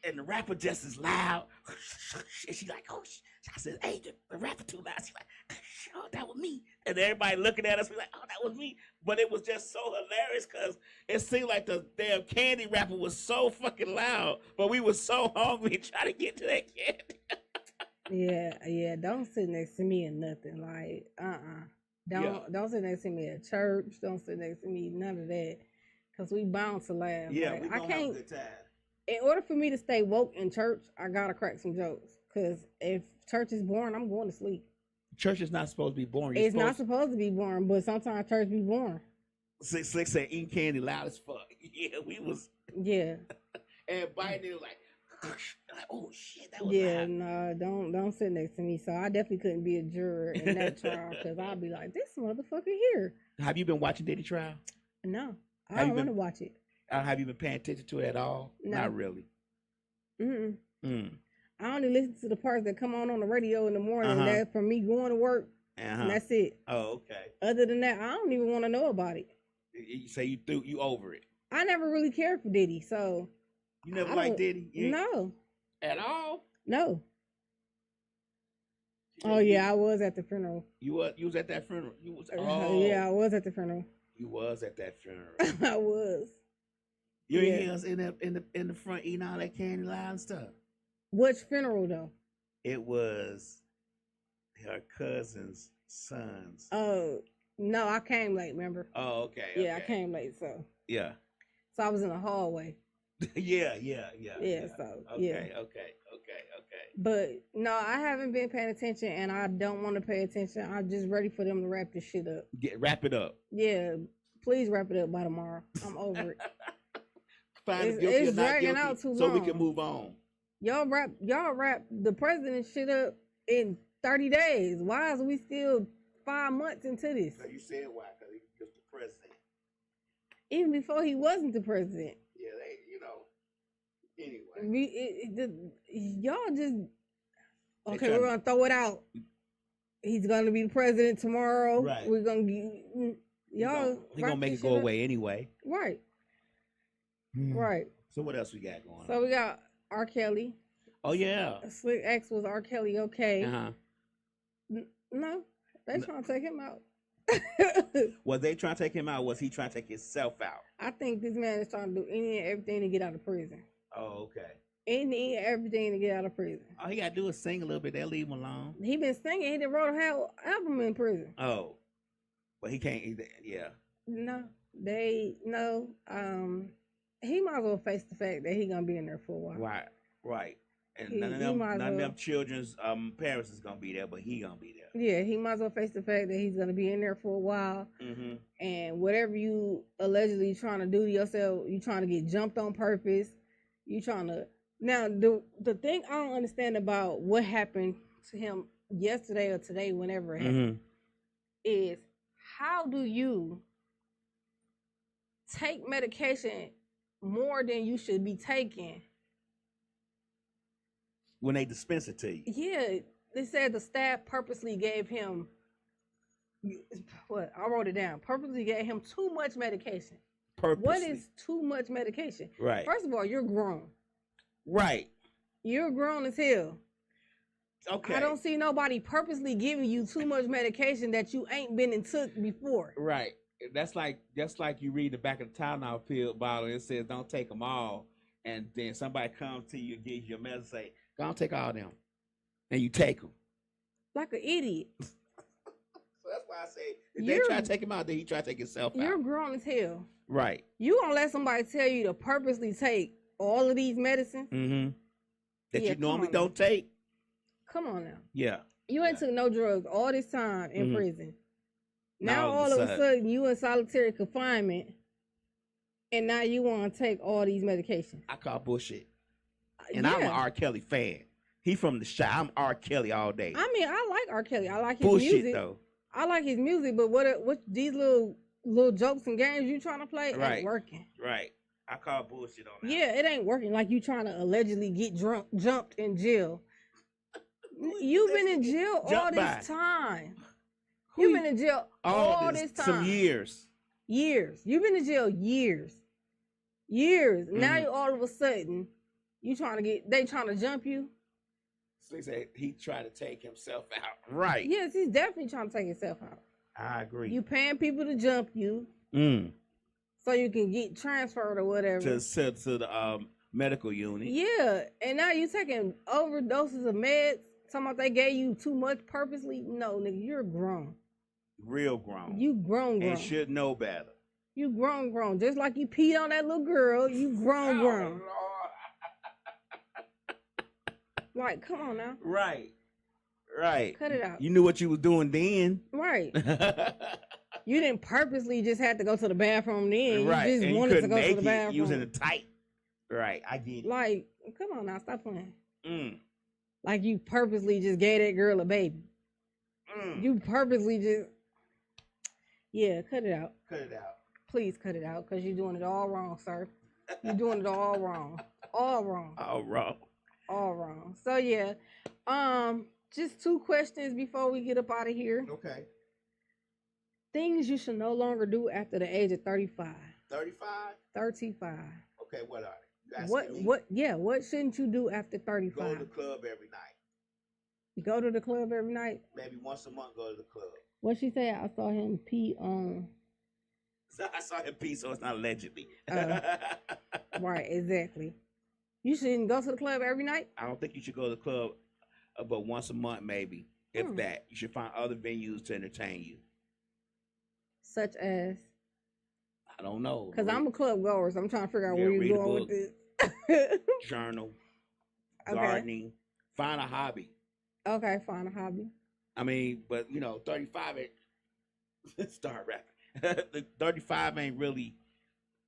And the rapper just as loud. And she like, oh, I said, hey, the rapper too loud. She like, oh, that was me. And everybody looking at us, we like, oh, that was me. But it was just so hilarious because it seemed like the damn candy rapper was so fucking loud, but we were so hungry trying to get to that candy. Yeah. Don't sit next to me or nothing. Like, Don't sit next to me at church. Don't sit next to me, none of that. Cause we bound to laugh. Yeah, like, we gonna have a good time. In order for me to stay woke in church, I gotta crack some jokes. Cause if church is boring, I'm going to sleep. Church is not supposed to be boring. It's not supposed to be boring, but sometimes church be boring. Slick said eating candy loud as fuck. Yeah, we was. Yeah. And biting it was like, oh shit, that was loud. No, don't sit next to me. So I definitely couldn't be a juror in that trial because I'd be like, this motherfucker here. Have you been watching Diddy trial? No, I don't want to watch it. Have you been paying attention to it at all? No. Not really. I only listen to the parts that come on the radio in the morning. And that's from me going to work. And that's it. Oh, okay. Other than that, I don't even want to know about it. You say you over it. I never really cared for Diddy, so. You never liked Diddy? No. At all? No. Oh yeah, I was at the funeral. You was at that funeral. You was. Yeah, I was at the funeral. You was at that funeral. I was. You ain't hear us in the front eating all that candy loud and stuff. Which funeral though? It was her cousin's son's. Oh no, I came late. Remember? Oh okay. Yeah, I came late. So yeah. So I was in the hallway. Yeah. So okay. But no, I haven't been paying attention, and I don't want to pay attention. I'm just ready for them to wrap this shit up. Wrap it up. Yeah, please wrap it up by tomorrow. I'm over it. It's dragging out too long, so we can move on. Y'all wrap the president shit up in 30 days. Why is we still 5 months into this? You said why? Because he was the president. Even before he wasn't the president. Yeah, anyway. Y'all just okay. We're gonna throw it out. He's gonna be the president tomorrow. Right. We're gonna y'all. He gonna make it go away anyway. Right. Right. So what else we got going on? So we got R. Kelly. Oh yeah. Slick X was R. Kelly. Okay. No, they trying to take him out. Was they trying to take him out? Was he trying to take himself out? I think this man is trying to do any and everything to get out of prison. Oh, okay. Any and everything to get out of prison. All he gotta do is sing a little bit. They'll leave him alone. He been singing. He done wrote a whole album in prison. Oh, but he can't. Yeah. No, he might as well face the fact that he gonna be in there for a while. Right. And none of them children's parents is gonna be there, but he gonna be there. Yeah, he might as well face the fact that he's gonna be in there for a while. And whatever you allegedly trying to do to yourself, you trying to get jumped on purpose. You trying to now the thing I don't understand about what happened to him yesterday or today, whenever it happened, is how do you take medication more than you should be taking when they dispense it to you? Yeah, they said the staff purposely gave him what I wrote it down. Purposely gave him too much medication. Purposely. What is too much medication? Right. First of all, you're grown. Right. You're grown as hell. Okay. I don't see nobody purposely giving you too much medication that you ain't been and took before. Right. That's like you read the back of the Tylenol pill bottle and it says don't take them all, and then somebody comes to you and gives you a medicine, say go on, take all of them, and you take them like an idiot. So that's why I say if they try to take him out, then he try to take himself out. You're grown as hell. Right. You gonna let somebody tell you to purposely take all of these medicines that you normally don't take? Come on now. Yeah. You ain't took no drugs all this time in prison. Now all of a sudden you in solitary confinement, and now you want to take all these medications. I call bullshit. And I'm an R. Kelly fan. He from the shop. I'm R. Kelly all day. I mean, I like R. Kelly. I like his Bullshit music. though. I like his music, but what these little jokes and games you trying to play Right. ain't working. Right. I call bullshit on that. Yeah, it ain't working. Like you trying to allegedly get jumped in jail. You've been in jail all this time. You've been in jail all this time. Some years. Years. You've been in jail years. Now you all of a sudden they trying to jump you. So he said he tried to take himself out. Right. Yes, he's definitely trying to take himself out. I agree. You paying people to jump you so you can get transferred or whatever. To the medical unit. Yeah, and now you taking overdoses of meds. Talking about they gave you too much purposely. No, nigga, you're grown. Real grown. You grown. And should know better. You grown. Just like you peed on that little girl, you grown. Lord. Like, come on now. Right. Cut it out. You knew what you was doing then. Right. You didn't purposely just have to go to the bathroom then. Right. You just and wanted you to go to the bathroom. You was in a tight. Right. I get it. Like, come on now, stop playing. Mm. Like you purposely just gave that girl a baby. You purposely just, yeah, cut it out. Cut it out. Please cut it out, because you're doing it all wrong, sir. You're doing it all wrong. All wrong. All wrong. All wrong. So yeah, just 2 questions before we get up out of here. Okay. Things you should no longer do after the age of 35. 35? 35. Okay, what are they? What shouldn't you do after 35? Go to the club every night. You go to the club every night? Maybe once a month go to the club. What she say? I saw him pee on. So I saw him pee, so it's not allegedly. Right, exactly. You shouldn't go to the club every night? I don't think you should go to the club but once a month maybe. If that. You should find other venues to entertain you. Such as? I don't know. Because I'm a club goer, so I'm trying to figure out where you're going with this. Journal. Gardening. Find a hobby. Okay, find a hobby. I mean, but 35 start rapping. 35 ain't really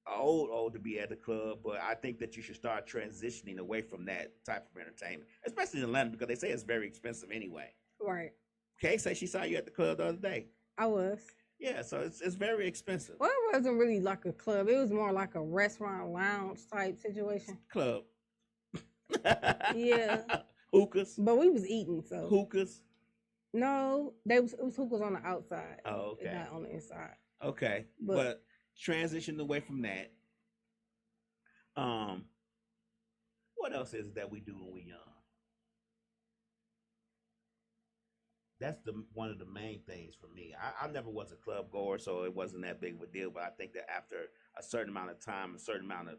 old to be at the club, but I think that you should start transitioning away from that type of entertainment, especially in Atlanta, because they say it's very expensive anyway. Right. Kay say she saw you at the club the other day. I was. Yeah, so it's very expensive. Well, it wasn't really like a club. It was more like a restaurant lounge type situation. Club. Yeah. Hookahs. But we was eating, so. Hookahs. No, it was hookahs on the outside. Oh, okay. Not on the inside. Okay, but transition away from that. What else is it that we do when we young? That's one of the main things for me. I never was a club goer, so it wasn't that big of a deal. But I think that after a certain amount of time, a certain amount of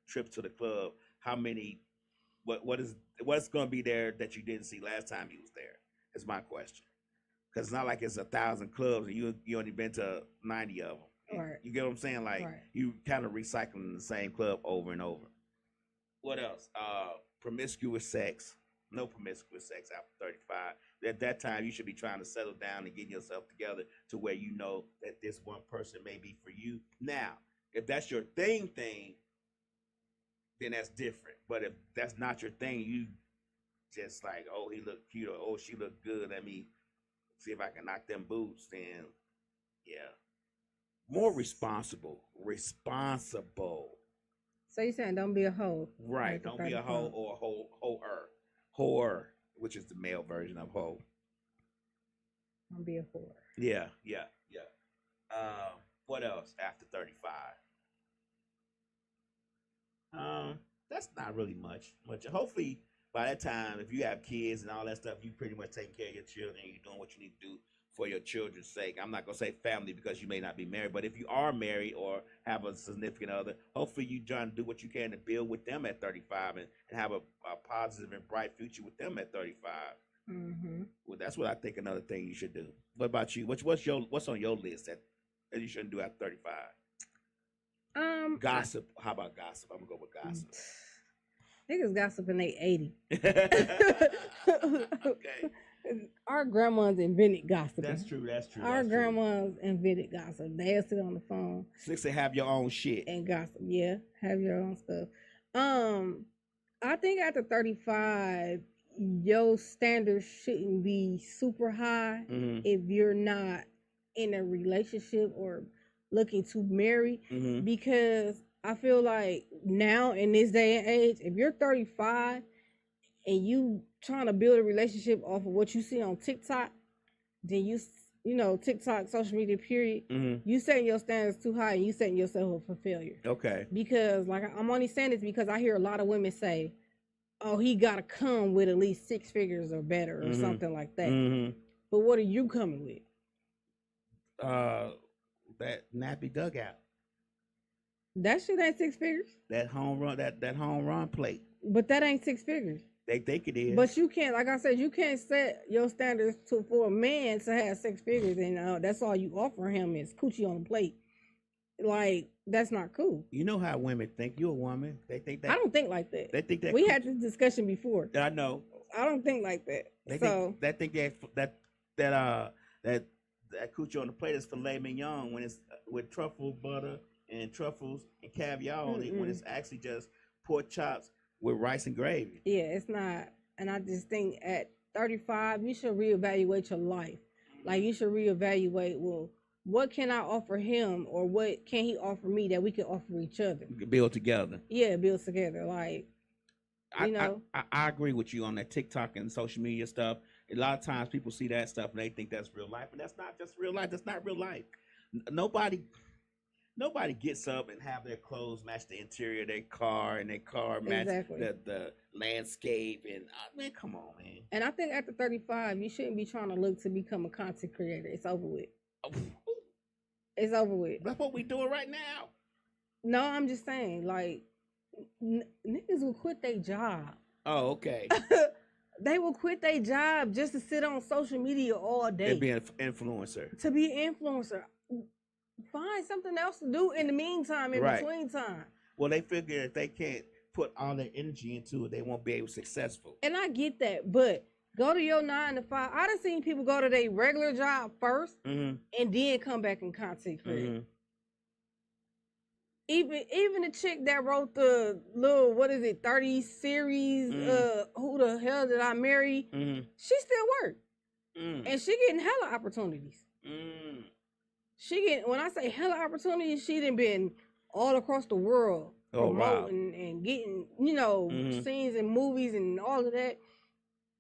trips to the club, what's going to be there that you didn't see last time you was there? Is my question. Because it's not like it's 1,000 clubs and you only been to 90 of them. Right. You get what I'm saying? Like you kind of recycling the same club over and over. What else? Promiscuous sex. No promiscuous sex after 35. At that time, you should be trying to settle down and get yourself together to where you know that this one person may be for you. Now, if that's your thing, then that's different. But if that's not your thing, you just like, oh, he looked cute, or oh, she looked good. Let me see if I can knock them boots. Then, yeah, more responsible. So you saying don't be a hoe? Right? Don't be a hoe or a whore, which is the male version of hoe. Don't be a whore. Yeah. What else after 35? That's not really much. Hopefully, by that time, if you have kids and all that stuff, you pretty much taking care of your children. You're doing what you need to do for your children's sake. I'm not going to say family because you may not be married, but if you are married or have a significant other, hopefully you trying to do what you can to build with them at 35 and have a positive and bright future with them at 35. Mm-hmm. Well, that's what I think another thing you should do. What about you? What's on your list that you shouldn't do at 35? Gossip. How about gossip? I'm going to go with gossip. Niggas gossiping they 80. Okay. Our grandmas invented gossip. That's true. Our grandmas invented gossip. They'll sit on the phone. Six and have your own shit. And gossip. Yeah. Have your own stuff. I think after 35, your standards shouldn't be super high Mm-hmm. if you're not in a relationship or looking to marry, Mm-hmm. because I feel like now in this day and age, if you're 35 and you trying to build a relationship off of what you see on TikTok, then you know, TikTok, social media, period, Mm-hmm. you setting your standards too high and you setting yourself up for failure. Okay. Because like I'm only saying this because I hear a lot of women say, "Oh, he gotta come with at least 6 figures or better," or Mhm. something like that. Mm-hmm. But what are you coming with? That nappy dugout, That shit ain't 6 figures. that home run, that home run plate. But that ain't 6 figures. They think it is. But you can't, like I said, you can't set your standards for a man to have 6 figures and that's all you offer him is coochie on the plate. Like, that's not cool. You know how women think. You're a woman. They think that. I don't think like that. They think that. We had this discussion before. I know. I don't think like that. They So think that coochie on the plate is filet mignon when it's with truffle butter and truffles and caviar on it, when it's actually just pork chops with rice and gravy. yeah, it's not. And I just think at 35, you should reevaluate your life. Like, you should reevaluate, well, what can I offer him, or what can he offer me that we can offer each other? We can build together. Yeah, build together. Like, you know. I agree with you on that TikTok and social media stuff. A lot of times people see that stuff and they think that's real life, but that's not just real life. That's not real life. Nobody gets up and have their clothes match the interior of their car and their car match Exactly. the landscape. And man, come on, man. And I think after 35, you shouldn't be trying to look to become a content creator. It's over with. It's over with. That's what we doing right now. No, I'm just saying, like, niggas will quit their job. Oh, okay. They will quit their job just to sit on social media all day. And be an influencer. To be an influencer. Find something else to do in the meantime, in Right. between time. Well, they figure if they can't put all their energy into it, they won't be able to be successful. And I get that, but go to your 9 to 5. I done seen people go to their regular job first Mm-hmm. and then come back and content create. Mm-hmm. Even the chick that wrote the little 30 series, Who the Hell Did I Marry? Mm-hmm. She still work. Mm-hmm. And she getting hella opportunities. Mm-hmm. When I say hella opportunities, she done been all across the world promoting and getting, scenes and movies and all of that,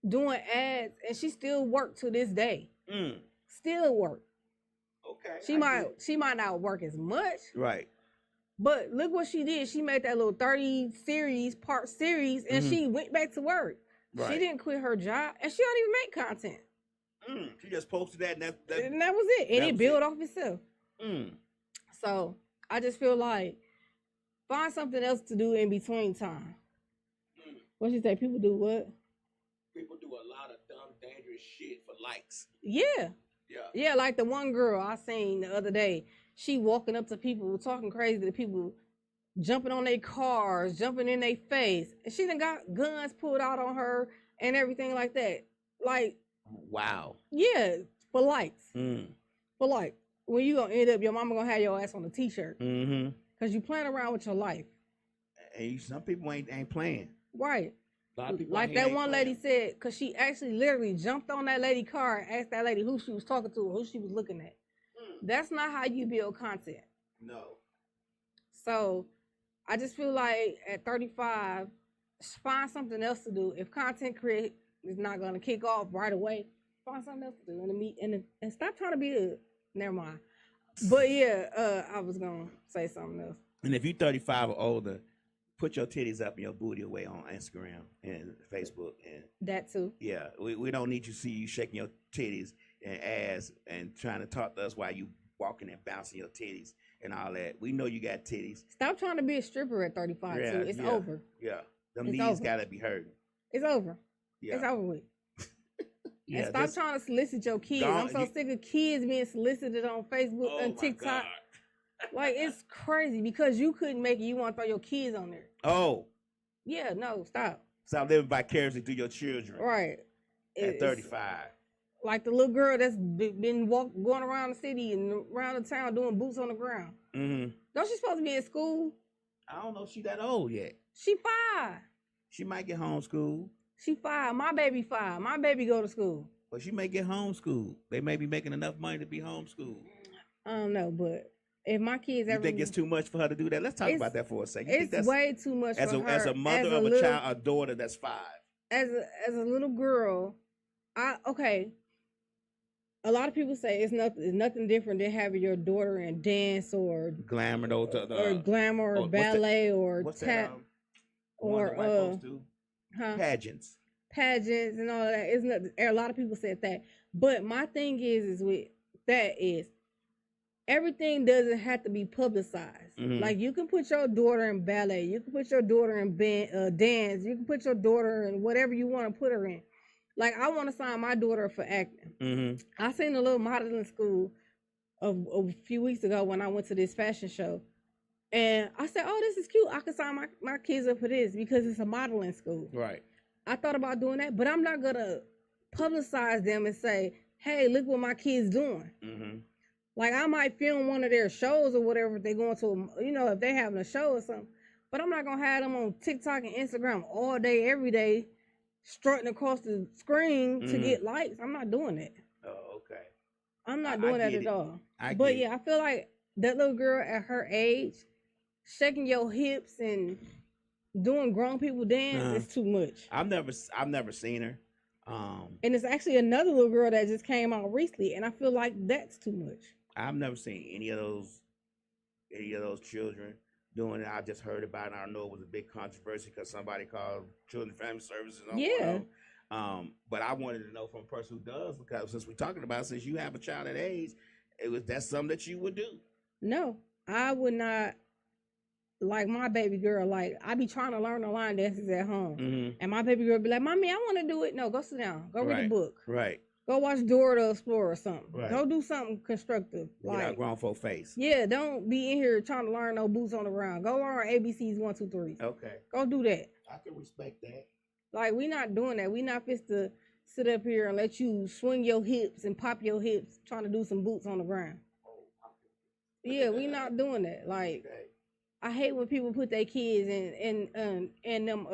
doing ads, and she still work to this day. Mm. Still work. Okay. She might not work as much. Right. But look what she did. She made that little 30 part series, and she went back to work. Right. She didn't quit her job, and she don't even make content. She just posted that, and that was it. And it built off itself. So I just feel like find something else to do in between time. What you say? People do what? People do a lot of dumb, dangerous shit for likes. Yeah. Yeah, like the one girl I seen the other day. She walking up to people, talking crazy to people, jumping on their cars, jumping in their face. And she done got guns pulled out on her and everything like that. Like, wow. Yeah, for likes. For like, when you gonna end up, your mama gonna have your ass on a t-shirt. Mm-hmm. Because you playing around with your life. And some people ain't playing. Right. A lot of people like that one lady said, because she actually literally jumped on that lady car and asked that lady who she was talking to or who she was looking at. That's not how you build content. No. So I just feel like at 35, find something else to do. If content create is not gonna kick off right away, find something else to do and stop trying to be never mind. But yeah, I was gonna say something else. And if you're 35 or older, put your titties up and your booty away on Instagram and Facebook. And that too. Yeah, we don't need to see you shaking your titties and ass and trying to talk to us while you walking and bouncing your titties and all that. We know you got titties. Stop trying to be a stripper at 35 too. It's over. Yeah, them knees gotta be hurting. It's over. Yeah. It's over with. Yeah, and stop trying to solicit your kids. I'm so sick of kids being solicited on Facebook and TikTok. Like, it's crazy because you couldn't make it. You want to throw your kids on there. Oh. Yeah, no, stop. Stop living vicariously through your children. Right. At 35. Like the little girl that's been going around the city and around the town doing boots on the ground. Mm-hmm. Don't she supposed to be in school? I don't know if she that old yet. She 5. She might get homeschooled. She 5. My baby 5. My baby go to school. But she may get homeschooled. They may be making enough money to be homeschooled. I don't know, but if my kids You ever, think it's too much for her to do that? Let's talk It's- about that for a second. You think it's that's way too much as for a her. as a mother as of a little, child, a daughter that's 5? as a little girl, okay. A lot of people say it's nothing different than having your daughter in dance or Glamour or glamour or what's ballet or what's tap that? One or the white folks do? Pageants. pageants and all that. It's not. A lot of people said that, but my thing is with that is everything doesn't have to be publicized. Mhm. Like you can put your daughter in ballet, you can put your daughter in dance, you can put your daughter in whatever you want to put her in. Like I want to sign my daughter for acting. Mm-hmm. I seen a little modeling school a few weeks ago when I went to this fashion show. And I said, oh, this is cute. I could sign my kids up for this because it's a modeling school. Right. I thought about doing that, but I'm not going to publicize them and say, hey, look what my kid's doing. Mm-hmm. Like, I might film one of their shows or whatever if they're going to, if they're having a show or something. But I'm not going to have them on TikTok and Instagram all day, every day, strutting across the screen to get likes. I'm not doing that. Oh, okay. I'm not doing that at all. I feel like that little girl at her age, shaking your hips and doing grown people dance is too much. I've never seen her. And it's actually another little girl that just came out recently, and I feel like that's too much. I've never seen any of those children doing it. I just heard about it. I know it was a big controversy because somebody called Children and Family Services. Yeah. But I wanted to know from a person who does, because since we're talking about, since you have a child at age, that's something that you would do. No, I would not. Like my baby girl, like I be trying to learn the line dances at home, and my baby girl be like, "Mommy, I want to do it." No, go sit down, go read a book, right? Go watch Dora the Explorer or something. Right. Go do something constructive. Get out grown folk face. Yeah, don't be in here trying to learn no boots on the ground. Go learn ABCs 1, 2, 3. Okay. Go do that. I can respect that. Like we not doing that. We not fit to sit up here and let you swing your hips and pop your hips trying to do some boots on the ground. Yeah, we not doing that. Like I hate when people put their kids in them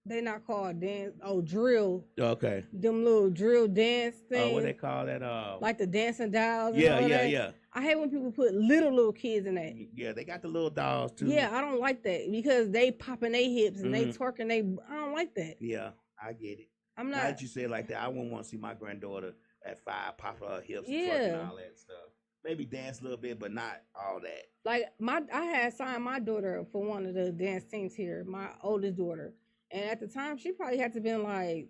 they not called dance drill. Okay. Them little drill dance things. What they call that? Like the dancing dolls. Yeah. I hate when people put little kids in that. Yeah, they got the little dolls too. Yeah, I don't like that because they popping their hips and they twerking. I don't like that. Yeah, I get it. I'm not. Now that you say it like that, I wouldn't want to see my granddaughter at 5 popping her hips and twerking and all that stuff. Maybe dance a little bit, but not all that. Like I had signed my daughter for one of the dance teams here, my oldest daughter. And at the time, she probably had to been like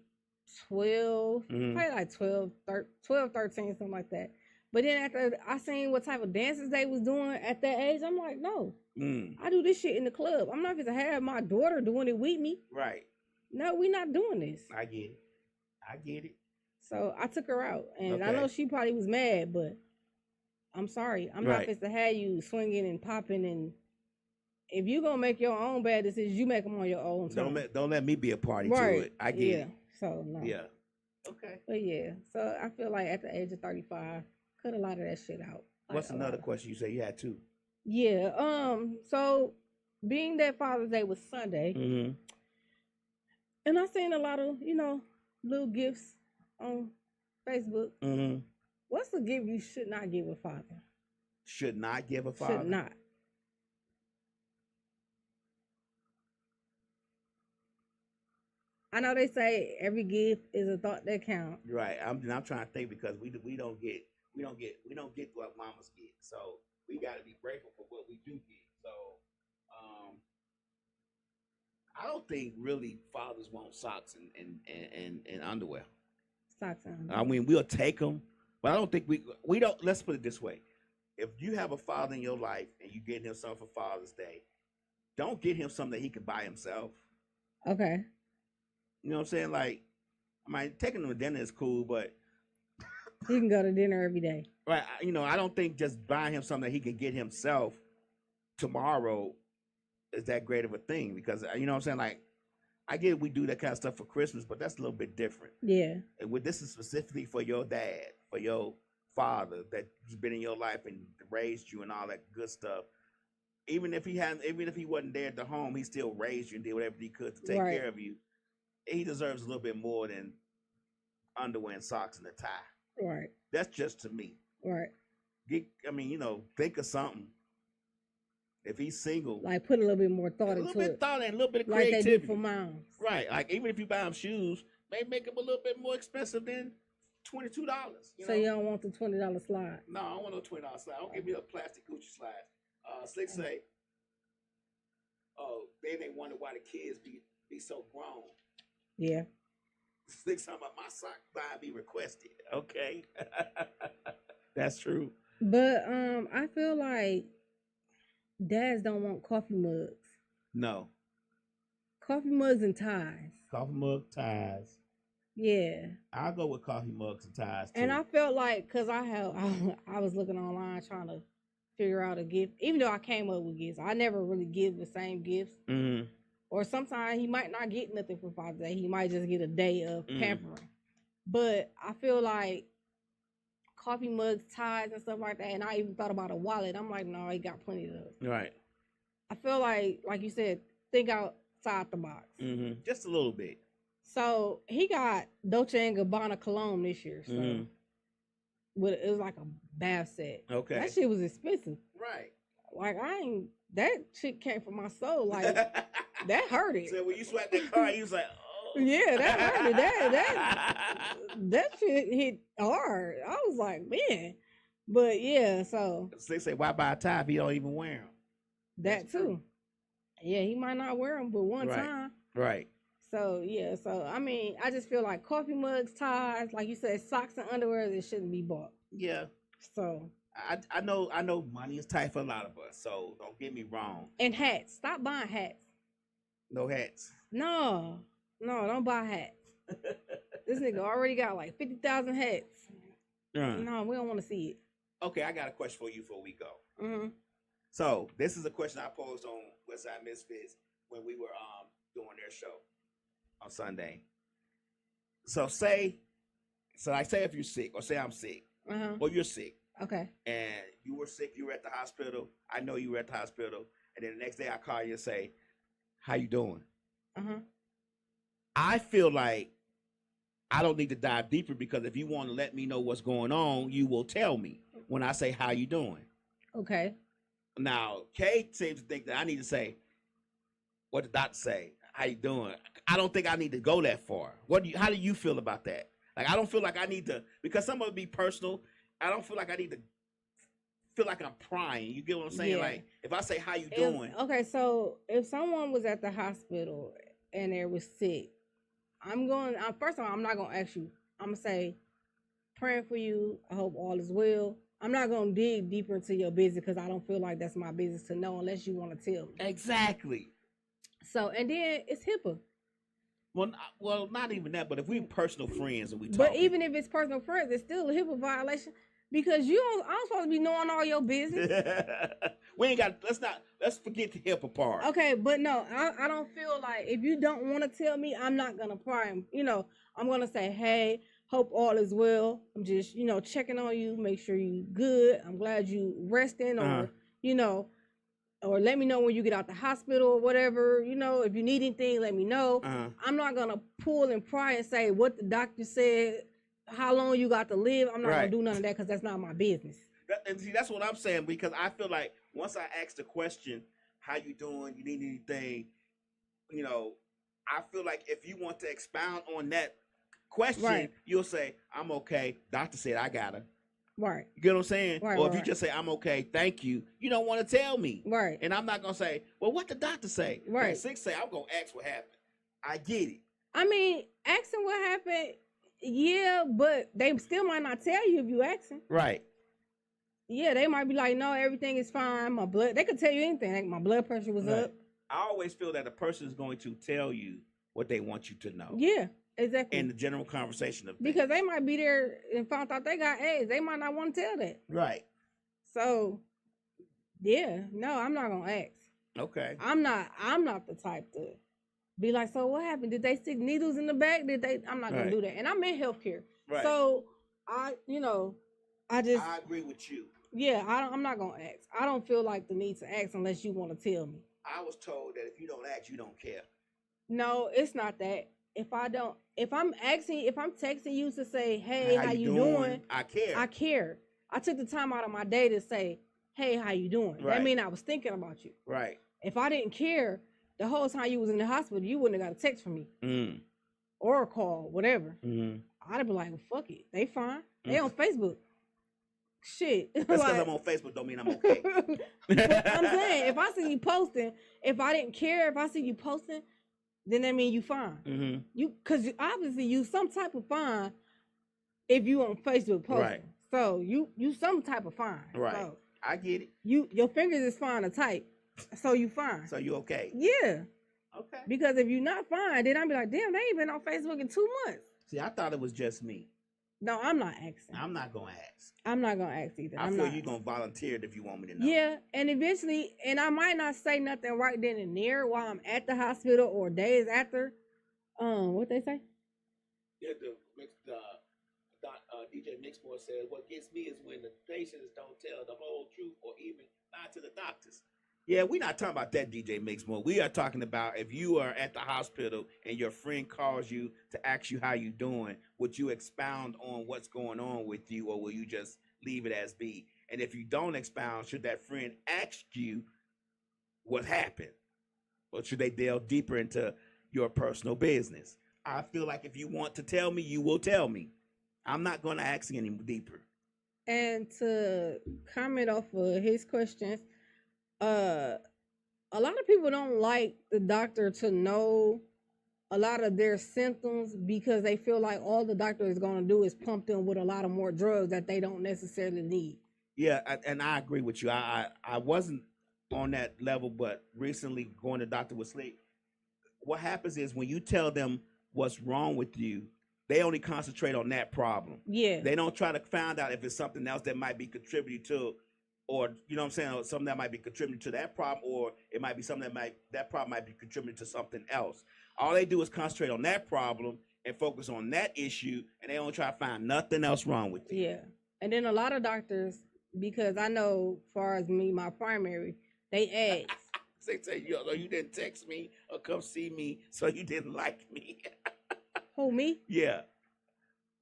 12, probably like 12, 13, something like that. But then after I seen what type of dances they was doing at that age, I'm like, no, I do this shit in the club. I'm not going to have my daughter doing it with me. Right. No, we not doing this. I get it. So I took her out. And I know she probably was mad, but I'm sorry. I'm not supposed to have you swinging and popping. And if you going to make your own bad decisions, you make them on your own time. Don't let me be a party to it. I get it. So, no. Yeah. Okay. But, yeah. So, I feel like at the age of 35, cut a lot of that shit out. Like, what's another question you say you had two? Yeah. So, being that Father's Day was Sunday, and I seen a lot of, little gifts on Facebook. What's the gift you should not give a father? Should not give a father? Should not. I know they say every gift is a thought that counts. Right. I'm trying to think because we don't get what mamas get. So we got to be grateful for what we do get. So I don't think really fathers want socks and underwear. Socks and underwear. I mean, we'll take them, but I don't think we don't. Let's put it this way: if you have a father in your life and you get him something for Father's Day, don't get him something that he can buy himself. Okay. You know what I'm saying? Like, taking him to dinner is cool, but he can go to dinner every day. Right. I don't think just buying him something that he can get himself tomorrow is that great of a thing because, you know what I'm saying? Like, I get we do that kind of stuff for Christmas, but that's a little bit different. Yeah. And this is specifically for your dad, for your father that's been in your life and raised you and all that good stuff. Even if he wasn't there at the home, he still raised you and did whatever he could to take care of you. he deserves a little bit more than underwear and socks and a tie. Right. That's just to me. Right. Think of something. If he's single, Like put a little bit more thought a little into bit it. thought and a little bit of Like creativity. they do for moms. Right. Like even if you buy him shoes, maybe make them a little bit more expensive than $22. So you don't want the $20 slide? No, I don't want no $20 slide. Don't give me a plastic Gucci slide. Slick say, oh, they wonder why the kids be so grown. Yeah. Slick talking about my sock buy be requested. Okay. That's true. But I feel like dads don't want coffee mugs. No. Coffee mugs and ties. Coffee mug ties. Yeah. I'll go with coffee mugs and ties too. And I felt like, because I was looking online trying to figure out a gift. Even though I came up with gifts, I never really give the same gifts. Mm-hmm. Or sometimes he might not get nothing for Father's Day. He might just get a day of pampering. But I feel like coffee mugs, ties, and stuff like that. And I even thought about a wallet. I'm like, no, he got plenty of those. Right. I feel like you said, think outside the box. Mm-hmm. Just a little bit. So he got Dolce & Gabbana cologne this year. So it was like a bath set. Okay. That shit was expensive. Right. Like that shit came from my soul. Like that hurt it. So when you swept that car, you was like, oh. Yeah, that hurt it. That shit hit hard. I was like, man. But yeah, so they say, why buy a tie if you don't even wear them? That too. Yeah, he might not wear them, but one time. Right. So yeah, I mean, I just feel like coffee mugs, ties, like you said, socks and underwear, that shouldn't be bought. Yeah. So I know money is tight for a lot of us, so don't get me wrong. And hats. Stop buying hats. No hats. No, don't buy hats. This nigga already got like 50,000 hats. No, we don't want to see it. Okay, I got a question for you before we go. Mm-hmm. So this is a question I posed on Westside Misfits when we were doing their show on Sunday. So say if you're sick, or say I'm sick, or you're sick. Okay. And you were sick, you were at the hospital. I know you were at the hospital. And then the next day I call you and say, how you doing? I feel like I don't need to dive deeper, because if you want to let me know what's going on, you will tell me when I say, how you doing? Okay. Now, Kate seems to think that I need to say, what the doctor say? How you doing? I don't think I need to go that far. How do you feel about that? Like, I don't feel like I need to, because some of it be personal. I don't feel like I need to feel like I'm prying. You get what I'm saying? Yeah. Like, if I say, how you doing? Okay, so if someone was at the hospital and they was sick, first of all, I'm not going to ask you. I'm going to say, praying for you. I hope all is well. I'm not going to dig deeper into your business, because I don't feel like that's my business to know unless you want to tell me. Exactly. So, and then it's HIPAA. Well, not even that, but if we're personal friends and we talk. But even if it's personal friends, it's still a HIPAA violation, because I'm supposed to be knowing all your business. Let's forget the HIPAA part. Okay, but no, I don't feel like, if you don't want to tell me, I'm not going to pry. I'm going to say, hey, hope all is well. I'm just, checking on you, make sure you good. I'm glad you resting, or, or let me know when you get out the hospital or whatever. If you need anything, let me know. I'm not going to pull and pry and say what the doctor said, how long you got to live. I'm not going to do none of that, because that's not my business. And see, that's what I'm saying, because I feel like once I ask the question, how you doing, you need anything, I feel like if you want to expound on that question, you'll say, I'm okay. Doctor said I got her. Right. You get what I'm saying? Right, or if you just say, I'm okay, thank you, you don't want to tell me. Right. And I'm not going to say, well, what the doctor say? Right. Like Six say, I'm going to ask what happened. I get it. I mean, asking what happened, yeah, but they still might not tell you if you asking. Right. Yeah, they might be like, no, everything is fine. They could tell you anything. Like, my blood pressure was up. I always feel that a person is going to tell you what they want you to know. Yeah, exactly. In the general conversation of things. Because they might be there and found out they got AIDS. They might not want to tell that. Right. So, yeah, no, I'm not going to ask. Okay. I'm not the type to be like, so what happened? Did they stick needles in the back? I'm not going to do that. And I'm in healthcare. Right. So, I agree with you. Yeah, I'm not going to ask. I don't feel like the need to ask unless you want to tell me. I was told that if you don't ask, you don't care. No, it's not that. if I'm texting you to say, hey, how you doing? I care. I care. I took the time out of my day to say, hey, how you doing? Right. That mean I was thinking about you. Right. If I didn't care the whole time you was in the hospital, you wouldn't have got a text from me or a call, whatever. I'd have been like, well, fuck it. They fine. They on Facebook. Shit. That's because I'm on Facebook don't mean I'm okay. I'm saying, if I see you posting, if I didn't care, if I see you posting, then that mean you fine. Because obviously you some type of fine if you on Facebook posting. Right. So you some type of fine. Right. So I get it. Your fingers is fine to type. So you fine. So you okay? Yeah. Okay. Because if you're not fine, then I'll be like, damn, they ain't been on Facebook in 2 months. See, I thought it was just me. No, I'm not asking. I'm not gonna ask. I'm not gonna ask either. I feel you're gonna volunteer it if you want me to know. Yeah, and eventually, and I might not say nothing right then and there while I'm at the hospital or days after. What they say? Yeah, DJ Mixmore said, what gets me is when the patients don't tell the whole truth or even lie to the doctors. Yeah, we're not talking about that, DJ Mixmore. We are talking about if you are at the hospital and your friend calls you to ask you how you doing, would you expound on what's going on with you, or will you just leave it as be? And if you don't expound, should that friend ask you what happened? Or should they delve deeper into your personal business? I feel like if you want to tell me, you will tell me. I'm not going to ask any deeper. And to comment off of his questions, a lot of people don't like the doctor to know a lot of their symptoms because they feel like all the doctor is going to do is pump them with a lot of more drugs that they don't necessarily need. Yeah, and I agree with you. I wasn't on that level, but recently going to doctor with sleep, what happens is when you tell them what's wrong with you, they only concentrate on that problem. Yeah. They don't try to find out if it's something else that might be contributing to, or you know what I'm saying, or something that might be contributing to that problem, or it might be something that problem might be contributing to something else. All they do is concentrate on that problem and focus on that issue, and they don't try to find nothing else wrong with you. Yeah. And then a lot of doctors, because I know as far as me, my primary, they ask. They say, you didn't text me or come see me, so you didn't like me. Who, me? Yeah.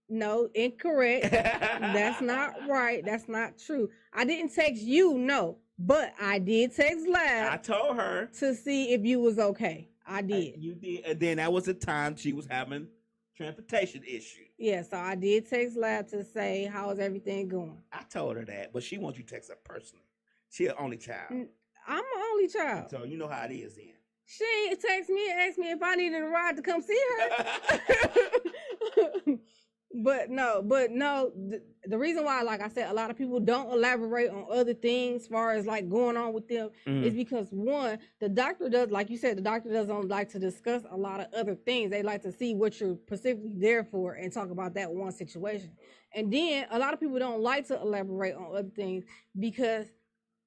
No, incorrect. That's not right. That's not true. I didn't text you, no, but I did text Lab. I told her to see if you was okay. I did. You did, and then that was the time she was having transportation issues. Yeah, so I did text Lab to say how's everything going. I told her that, but she wants you to text her personally. She an only child. I'm an only child. So you know how it is then. She ain't text me and ask me if I needed a ride to come see her. But no, the reason why, like I said, a lot of people don't elaborate on other things as far as like going on with them is because one, the doctor does, like you said, the doctor doesn't like to discuss a lot of other things. They like to see what you're specifically there for and talk about that one situation. And then a lot of people don't like to elaborate on other things because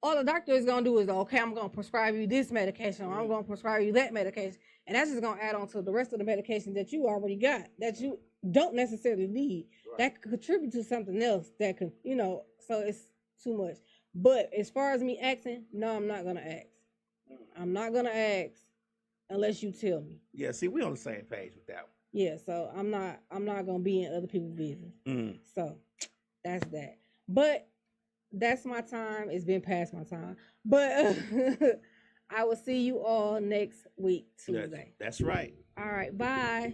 all the doctor is going to do is, okay, I'm going to prescribe you this medication, or I'm going to prescribe you that medication. And that's just going to add on to the rest of the medication that you already got, that you don't necessarily need. Right. That could contribute to something else that could, so it's too much. But as far as me asking, no, I'm not going to ask. I'm not going to ask unless you tell me. Yeah, see, we're on the same page with that one. Yeah, so I'm not going to be in other people's business. So that's that. But that's my time. It's been past my time. But I will see you all next week, Tuesday. That's right. All right. Bye.